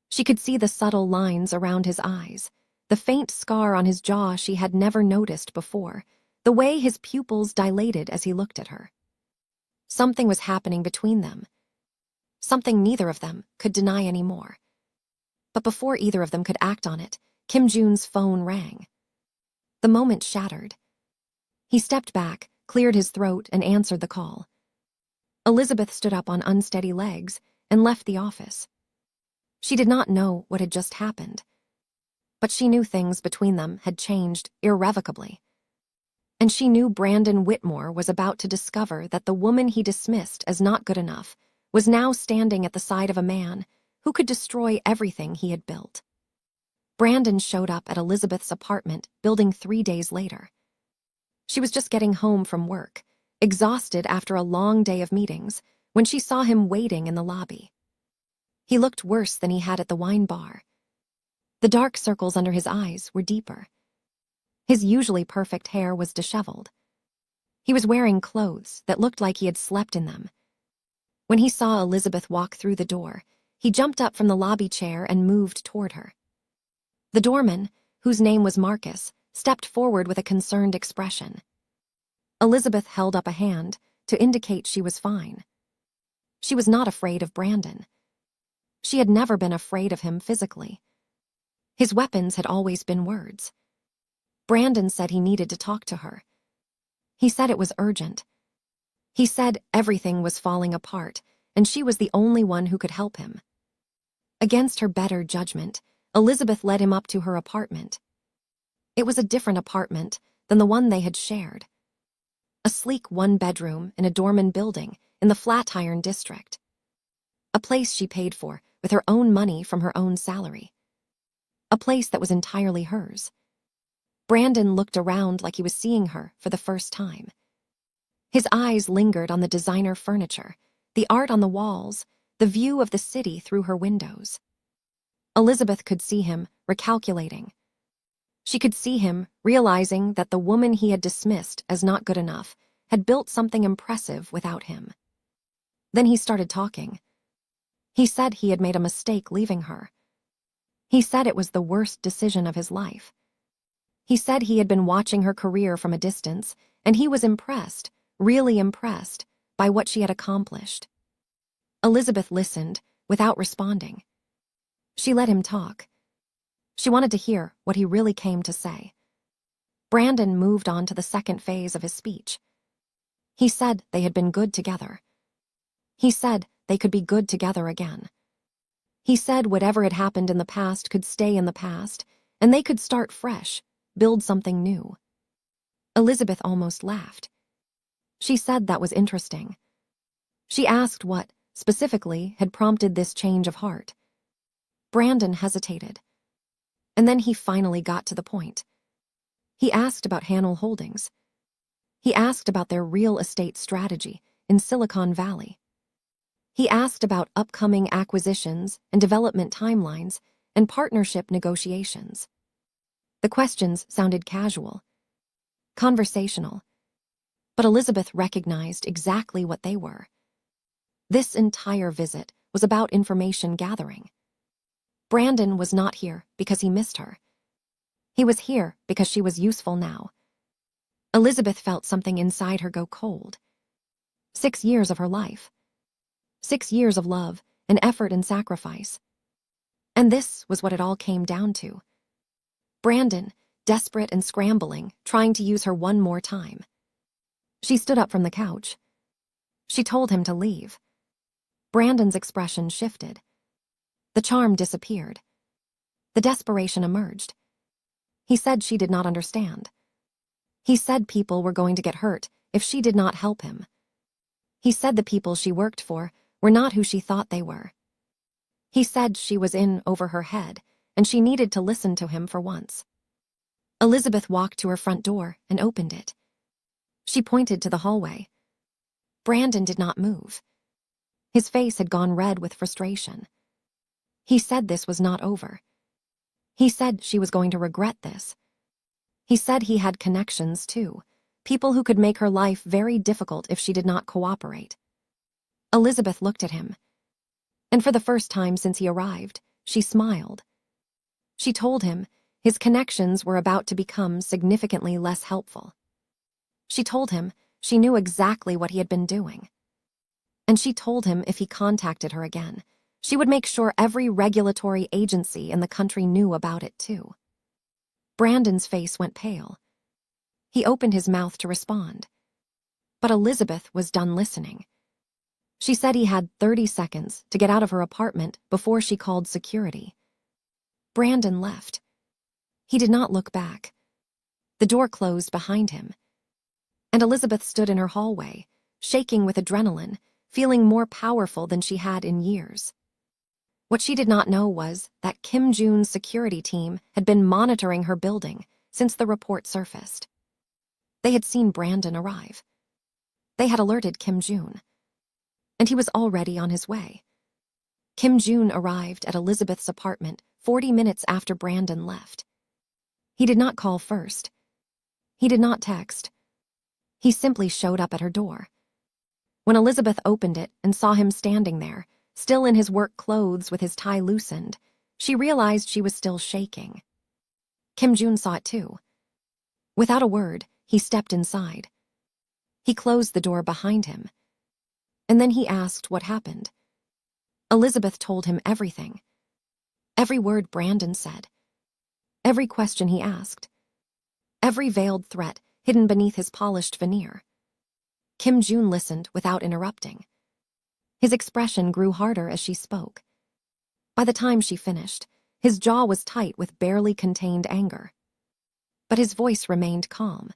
She could see the subtle lines around his eyes, the faint scar on his jaw she had never noticed before, the way his pupils dilated as he looked at her. Something was happening between them. Something neither of them could deny anymore. But before either of them could act on it, Kim Jun's phone rang. The moment shattered. He stepped back, cleared his throat, and answered the call. Elizabeth stood up on unsteady legs and left the office. She did not know what had just happened, but she knew things between them had changed irrevocably. And she knew Brandon Whitmore was about to discover that the woman he dismissed as not good enough was now standing at the side of a man who could destroy everything he had built. Brandon showed up at Elizabeth's apartment building 3 days later. She was just getting home from work, exhausted after a long day of meetings, when she saw him waiting in the lobby. He looked worse than he had at the wine bar. The dark circles under his eyes were deeper. His usually perfect hair was disheveled. He was wearing clothes that looked like he had slept in them. When he saw Elizabeth walk through the door, he jumped up from the lobby chair and moved toward her. The doorman, whose name was Marcus, stepped forward with a concerned expression. Elizabeth held up a hand to indicate she was fine. She was not afraid of Brandon. She had never been afraid of him physically. His weapons had always been words. Brandon said he needed to talk to her. He said it was urgent. He said everything was falling apart, and she was the only one who could help him. Against her better judgment, Elizabeth led him up to her apartment. It was a different apartment than the one they had shared. A sleek one-bedroom in a Dorman building in the Flatiron district. A place she paid for with her own money from her own salary. A place that was entirely hers. Brandon looked around like he was seeing her for the first time. His eyes lingered on the designer furniture, the art on the walls, the view of the city through her windows. Elizabeth could see him recalculating. She could see him realizing that the woman he had dismissed as not good enough had built something impressive without him. Then he started talking. He said he had made a mistake leaving her. He said it was the worst decision of his life. He said he had been watching her career from a distance, and he was impressed, really impressed, by what she had accomplished. Elizabeth listened without responding. She let him talk. She wanted to hear what he really came to say. Brandon moved on to the second phase of his speech. He said they had been good together. He said they could be good together again. He said whatever had happened in the past could stay in the past, and they could start fresh, build something new. Elizabeth almost laughed. She said that was interesting. She asked what, specifically, had prompted this change of heart. Brandon hesitated. And then he finally got to the point. He asked about Hanel Holdings. He asked about their real estate strategy in Silicon Valley. He asked about upcoming acquisitions and development timelines and partnership negotiations. The questions sounded casual, conversational, but Elizabeth recognized exactly what they were. This entire visit was about information gathering. Brandon was not here because he missed her. He was here because she was useful now. Elizabeth felt something inside her go cold. 6 years of her life. 6 years of love and effort and sacrifice. And this was what it all came down to. Brandon, desperate and scrambling, trying to use her one more time. She stood up from the couch. She told him to leave. Brandon's expression shifted. The charm disappeared. The desperation emerged. He said she did not understand. He said people were going to get hurt if she did not help him. He said the people she worked for were not who she thought they were. He said she was in over her head, and she needed to listen to him for once. Elizabeth walked to her front door and opened it. She pointed to the hallway. Brandon did not move. His face had gone red with frustration. He said this was not over. He said she was going to regret this. He said he had connections, too, people who could make her life very difficult if she did not cooperate. Elizabeth looked at him, and for the first time since he arrived, she smiled. She told him his connections were about to become significantly less helpful. She told him she knew exactly what he had been doing. And she told him if he contacted her again, she would make sure every regulatory agency in the country knew about it too. Brandon's face went pale. He opened his mouth to respond. But Elizabeth was done listening. She said he had 30 seconds to get out of her apartment before she called security. Brandon left. He did not look back. The door closed behind him. And Elizabeth stood in her hallway, shaking with adrenaline, feeling more powerful than she had in years. What she did not know was that Kim Jun's security team had been monitoring her building since the report surfaced. They had seen Brandon arrive. They had alerted Kim Jun. And he was already on his way. Kim Jun arrived at Elizabeth's apartment 40 minutes after Brandon left. He did not call first. He did not text. He simply showed up at her door. When Elizabeth opened it and saw him standing there, still in his work clothes with his tie loosened, she realized she was still shaking. Kim Jun saw it too. Without a word, he stepped inside. He closed the door behind him. And then he asked what happened. Elizabeth told him everything. Every word Brandon said. Every question he asked. Every veiled threat hidden beneath his polished veneer. Kim Jun listened without interrupting. His expression grew harder as she spoke. By the time she finished, his jaw was tight with barely contained anger. But his voice remained calm.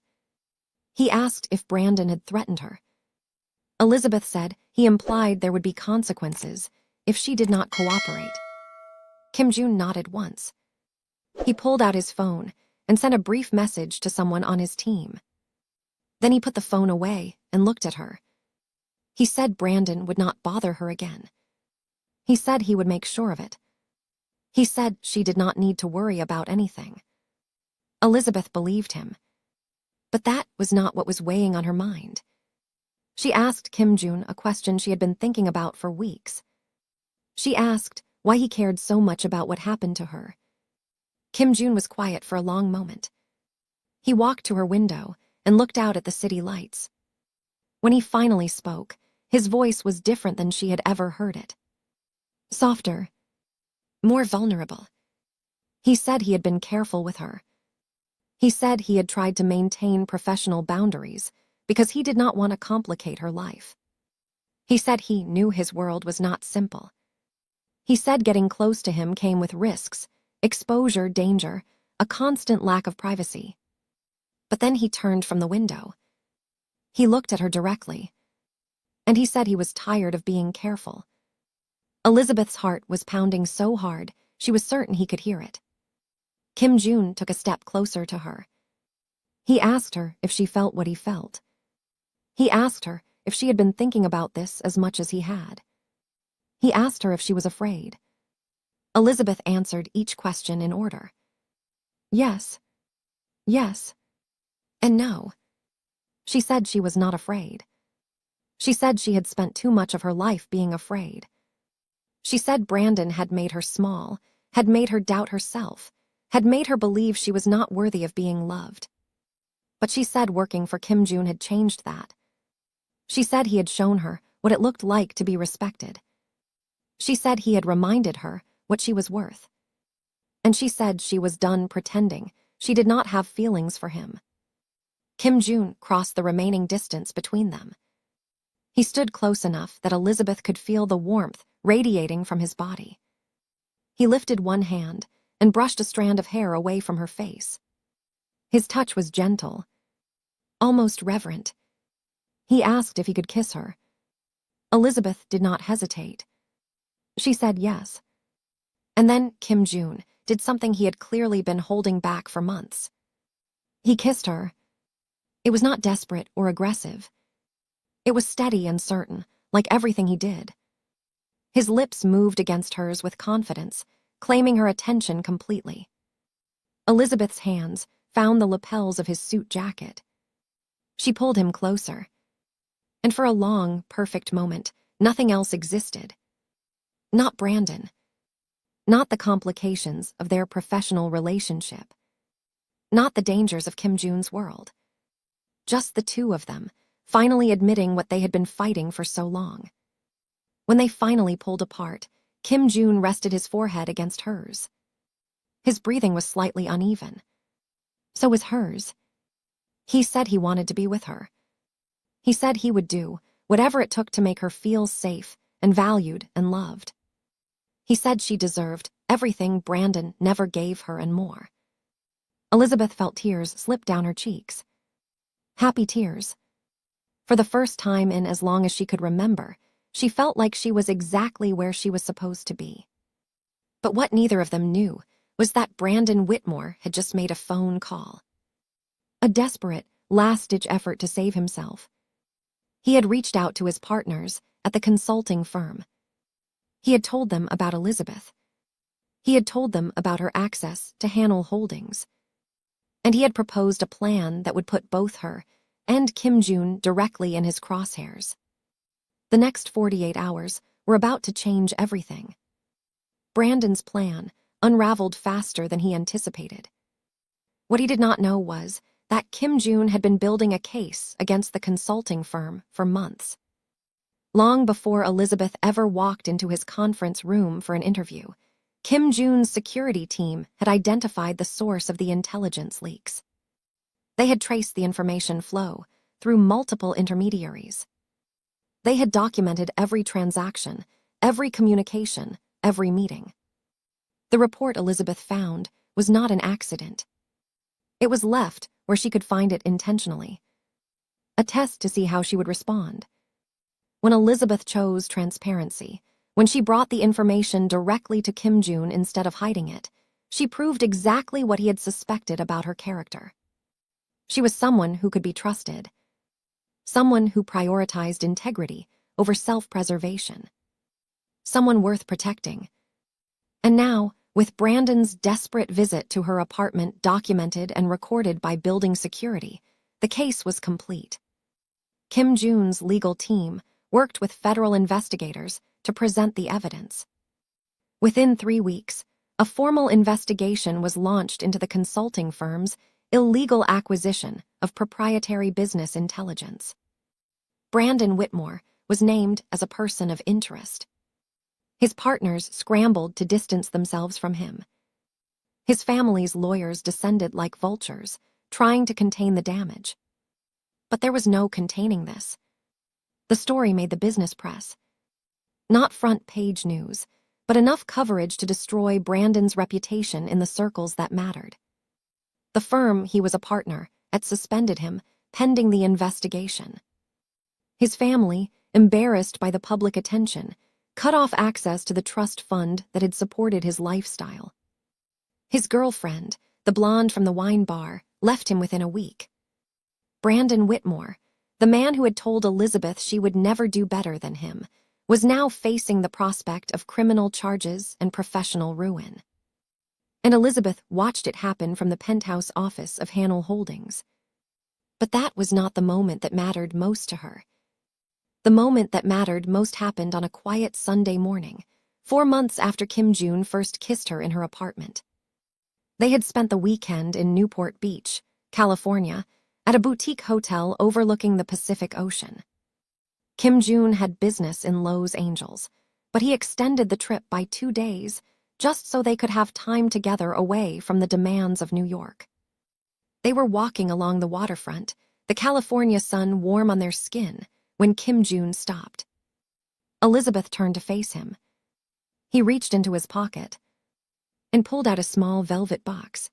He asked if Brandon had threatened her. Elizabeth said he implied there would be consequences if she did not cooperate. Kim Jun nodded once. He pulled out his phone and sent a brief message to someone on his team. Then he put the phone away and looked at her. He said Brandon would not bother her again. He said he would make sure of it. He said she did not need to worry about anything. Elizabeth believed him. But that was not what was weighing on her mind. She asked Kim Jun a question she had been thinking about for weeks. She asked why he cared so much about what happened to her. Kim Jun was quiet for a long moment. He walked to her window and looked out at the city lights. When he finally spoke, his voice was different than she had ever heard it. Softer. More vulnerable. He said he had been careful with her. He said he had tried to maintain professional boundaries because he did not want to complicate her life. He said he knew his world was not simple. He said getting close to him came with risks, exposure, danger, a constant lack of privacy. But then he turned from the window. He looked at her directly. And he said he was tired of being careful. Elizabeth's heart was pounding so hard, she was certain he could hear it. Kim Jun took a step closer to her. He asked her if she felt what he felt. He asked her if she had been thinking about this as much as he had. He asked her if she was afraid. Elizabeth answered each question in order. Yes. Yes. And no. She said she was not afraid. She said she had spent too much of her life being afraid. She said Brandon had made her small, had made her doubt herself, had made her believe she was not worthy of being loved. But she said working for Kim Jun had changed that. She said he had shown her what it looked like to be respected. She said he had reminded her what she was worth. And she said she was done pretending she did not have feelings for him. Kim Jun crossed the remaining distance between them. He stood close enough that Elizabeth could feel the warmth radiating from his body. He lifted one hand and brushed a strand of hair away from her face. His touch was gentle, almost reverent. He asked if he could kiss her. Elizabeth did not hesitate. She said yes. And then Kim Jun did something he had clearly been holding back for months. He kissed her. It was not desperate or aggressive. It was steady and certain, like everything he did. His lips moved against hers with confidence, claiming her attention completely. Elizabeth's hands found the lapels of his suit jacket. She pulled him closer. And for a long, perfect moment, nothing else existed. Not Brandon. Not the complications of their professional relationship. Not the dangers of Kim Jun's world. Just the two of them, finally admitting what they had been fighting for so long. When they finally pulled apart, Kim Jun rested his forehead against hers. His breathing was slightly uneven. So was hers. He said he wanted to be with her. He said he would do whatever it took to make her feel safe and valued and loved. He said she deserved everything Brandon never gave her and more. Elizabeth felt tears slip down her cheeks. Happy tears. For the first time in as long as she could remember, she felt like she was exactly where she was supposed to be. But what neither of them knew was that Brandon Whitmore had just made a phone call. A desperate, last-ditch effort to save himself. He had reached out to his partners at the consulting firm. He had told them about Elizabeth. He had told them about her access to Hannell Holdings. And he had proposed a plan that would put both her and Kim June directly in his crosshairs. The next 48 hours were about to change everything. Brandon's plan unraveled faster than he anticipated. What he did not know was that Kim June had been building a case against the consulting firm for months. Long before Elizabeth ever walked into his conference room for an interview, Kim June's security team had identified the source of the intelligence leaks. They had traced the information flow through multiple intermediaries. They had documented every transaction, every communication, every meeting. The report Elizabeth found was not an accident. It was left where she could find it intentionally. A test to see how she would respond. When Elizabeth chose transparency, when she brought the information directly to Kim June instead of hiding it, she proved exactly what he had suspected about her character. She was someone who could be trusted. Someone who prioritized integrity over self-preservation. Someone worth protecting. And now, with Brandon's desperate visit to her apartment documented and recorded by building security, the case was complete. Kim June's legal team worked with federal investigators to present the evidence. Within 3 weeks, a formal investigation was launched into the consulting firm's illegal acquisition of proprietary business intelligence. Brandon Whitmore was named as a person of interest. His partners scrambled to distance themselves from him. His family's lawyers descended like vultures, trying to contain the damage. But there was no containing this. The story made the business press. Not front-page news, but enough coverage to destroy Brandon's reputation in the circles that mattered. The firm he was a partner at suspended him, pending the investigation. His family, embarrassed by the public attention, cut off access to the trust fund that had supported his lifestyle. His girlfriend, the blonde from the wine bar, left him within a week. Brandon Whitmore, the man who had told Elizabeth she would never do better than him, was now facing the prospect of criminal charges and professional ruin. And Elizabeth watched it happen from the penthouse office of Hannell Holdings. But that was not the moment that mattered most to her. The moment that mattered most happened on a quiet Sunday morning, 4 months after Kim June first kissed her in her apartment. They had spent the weekend in Newport Beach, California, at a boutique hotel overlooking the Pacific Ocean. Kim June had business in Los Angeles, but he extended the trip by 2 days just so they could have time together away from the demands of New York. They were walking along the waterfront, the California sun warm on their skin, when Kim June stopped. Elizabeth turned to face him. He reached into his pocket and pulled out a small velvet box.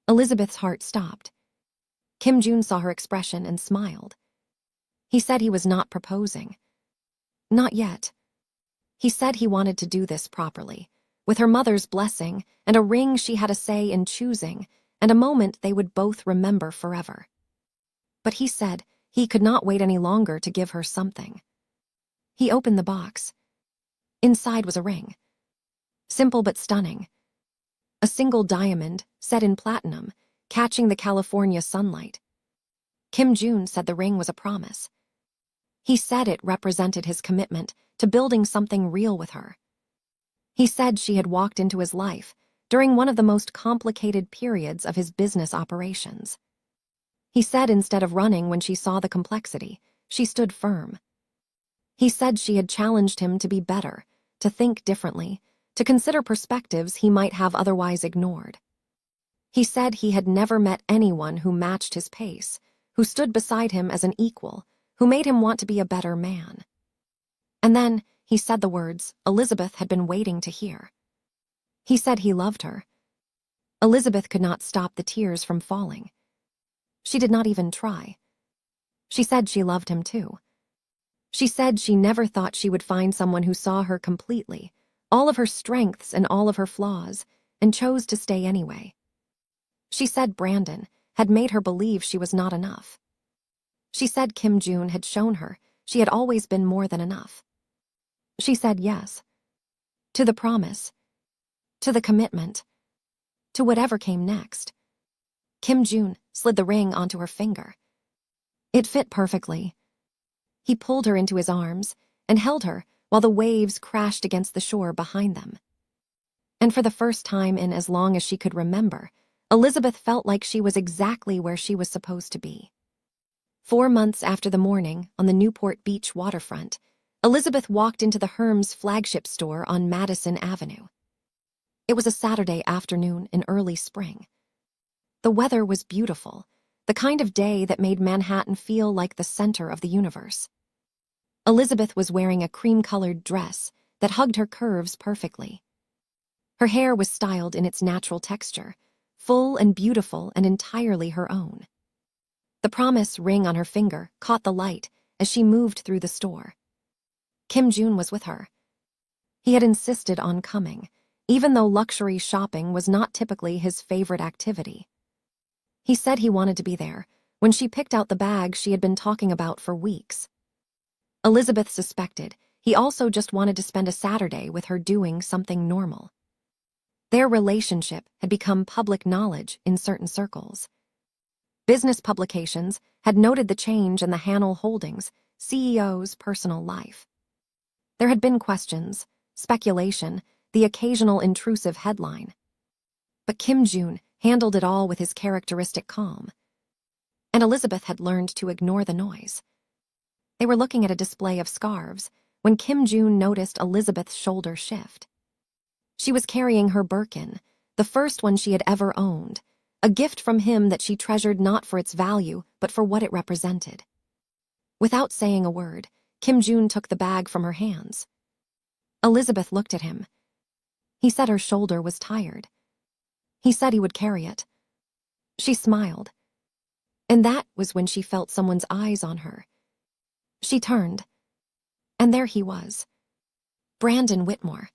Elizabeth's heart stopped. Kim June saw her expression and smiled. He said he was not proposing. Not yet. He said he wanted to do this properly, with her mother's blessing and a ring she had a say in choosing, and a moment they would both remember forever. But he said he could not wait any longer to give her something. He opened the box. Inside was a ring. Simple but stunning. A single diamond, set in platinum, catching the California sunlight. Kim June said the ring was a promise. He said it represented his commitment to building something real with her. He said she had walked into his life during one of the most complicated periods of his business operations. He said instead of running when she saw the complexity, she stood firm. He said she had challenged him to be better, to think differently, to consider perspectives he might have otherwise ignored. He said he had never met anyone who matched his pace, who stood beside him as an equal, who made him want to be a better man. And then he said the words Elizabeth had been waiting to hear. He said he loved her. Elizabeth could not stop the tears from falling. She did not even try. She said she loved him too. She said she never thought she would find someone who saw her completely, all of her strengths and all of her flaws, and chose to stay anyway. She said Brandon had made her believe she was not enough. She said Kim June had shown her she had always been more than enough. She said yes. To the promise. To the commitment. To whatever came next. Kim June slid the ring onto her finger. It fit perfectly. He pulled her into his arms and held her while the waves crashed against the shore behind them. And for the first time in as long as she could remember, Elizabeth felt like she was exactly where she was supposed to be. 4 months after the morning on the Newport Beach waterfront, Elizabeth walked into the Hermes flagship store on Madison Avenue. It was a Saturday afternoon in early spring. The weather was beautiful, the kind of day that made Manhattan feel like the center of the universe. Elizabeth was wearing a cream-colored dress that hugged her curves perfectly. Her hair was styled in its natural texture, full and beautiful and entirely her own. The promise ring on her finger caught the light as she moved through the store. Kim June was with her. He had insisted on coming, even though luxury shopping was not typically his favorite activity. He said he wanted to be there when she picked out the bag she had been talking about for weeks. Elizabeth suspected he also just wanted to spend a Saturday with her doing something normal. Their relationship had become public knowledge in certain circles. Business publications had noted the change in the Hannell Holdings CEO's personal life. There had been questions, speculation, the occasional intrusive headline. But Kim June handled it all with his characteristic calm. And Elizabeth had learned to ignore the noise. They were looking at a display of scarves when Kim June noticed Elizabeth's shoulder shift. She was carrying her Birkin, the first one she had ever owned, a gift from him that she treasured not for its value, but for what it represented. Without saying a word, Kim June took the bag from her hands. Elizabeth looked at him. He said her shoulder was tired. He said he would carry it. She smiled. And that was when she felt someone's eyes on her. She turned. And there he was. Brandon Whitmore.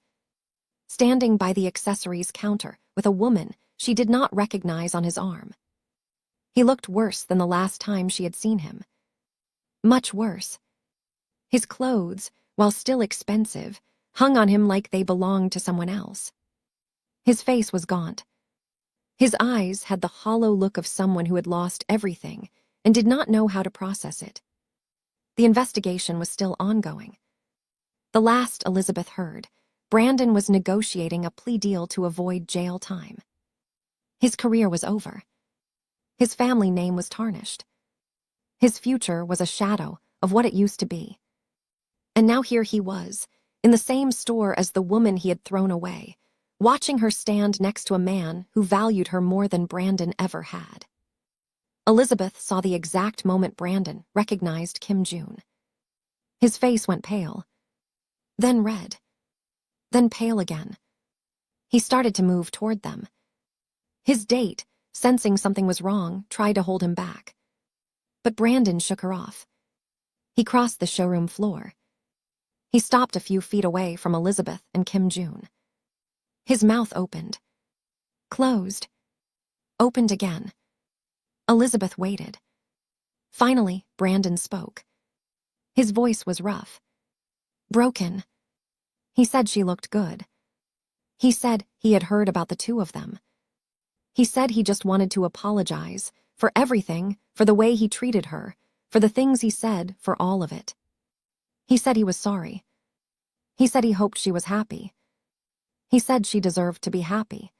Standing by the accessories counter with a woman she did not recognize on his arm. He looked worse than the last time she had seen him. Much worse. His clothes, while still expensive, hung on him like they belonged to someone else. His face was gaunt. His eyes had the hollow look of someone who had lost everything and did not know how to process it. The investigation was still ongoing. The last Elizabeth heard, Brandon was negotiating a plea deal to avoid jail time. His career was over. His family name was tarnished. His future was a shadow of what it used to be. And now here he was, in the same store as the woman he had thrown away, watching her stand next to a man who valued her more than Brandon ever had. Elizabeth saw the exact moment Brandon recognized Kim June. His face went pale, then red, then pale again. He started to move toward them. His date, sensing something was wrong, tried to hold him back. But Brandon shook her off. He crossed the showroom floor. He stopped a few feet away from Elizabeth and Kim June. His mouth opened. Closed. Opened again. Elizabeth waited. Finally, Brandon spoke. His voice was rough. Broken. He said she looked good. He said he had heard about the two of them. He said he just wanted to apologize for everything, for the way he treated her, for the things he said, for all of it. He said he was sorry. He said he hoped she was happy. He said she deserved to be happy.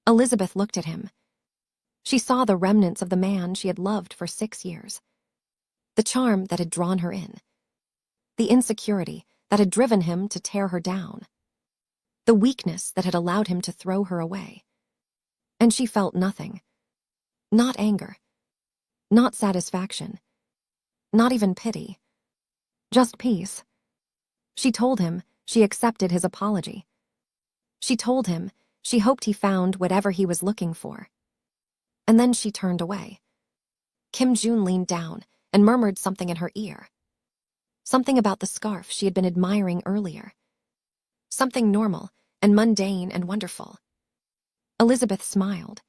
Elizabeth looked at him. She saw the remnants of the man she had loved for 6 years. The charm that had drawn her in. The insecurity that had driven him to tear her down. The weakness that had allowed him to throw her away. And she felt nothing. Not anger. Not satisfaction. Not even pity. Just peace. She told him she accepted his apology. She told him she hoped he found whatever he was looking for. And then she turned away. Kim June leaned down and murmured something in her ear. Something about the scarf she had been admiring earlier. Something normal and mundane and wonderful. Elizabeth smiled.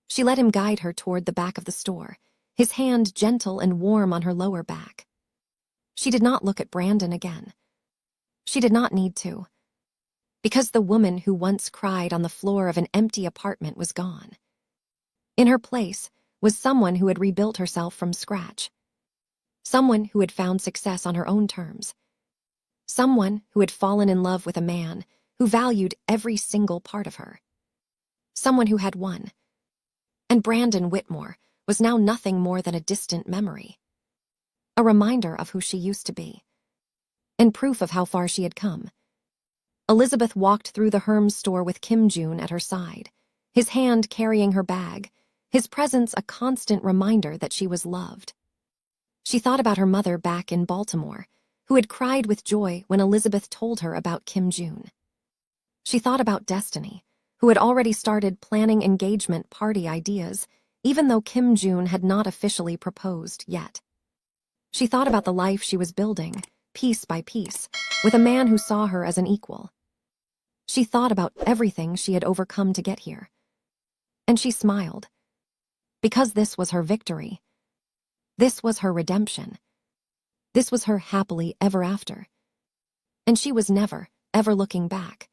She let him guide her toward the back of the store, his hand gentle and warm on her lower back. She did not look at Brandon again. She did not need to. Because the woman who once cried on the floor of an empty apartment was gone. In her place was someone who had rebuilt herself from scratch. Someone who had found success on her own terms. Someone who had fallen in love with a man who valued every single part of her. Someone who had won. And Brandon Whitmore was now nothing more than a distant memory. A reminder of who she used to be. And proof of how far she had come. Elizabeth walked through the Herms store with Kim June at her side, his hand carrying her bag, his presence a constant reminder that she was loved. She thought about her mother back in Baltimore, who had cried with joy when Elizabeth told her about Kim June. She thought about Destiny, who had already started planning engagement party ideas, even though Kim June had not officially proposed yet. She thought about the life she was building, piece by piece, with a man who saw her as an equal. She thought about everything she had overcome to get here. And she smiled. Because this was her victory. This was her redemption. This was her happily ever after. And she was never, ever looking back.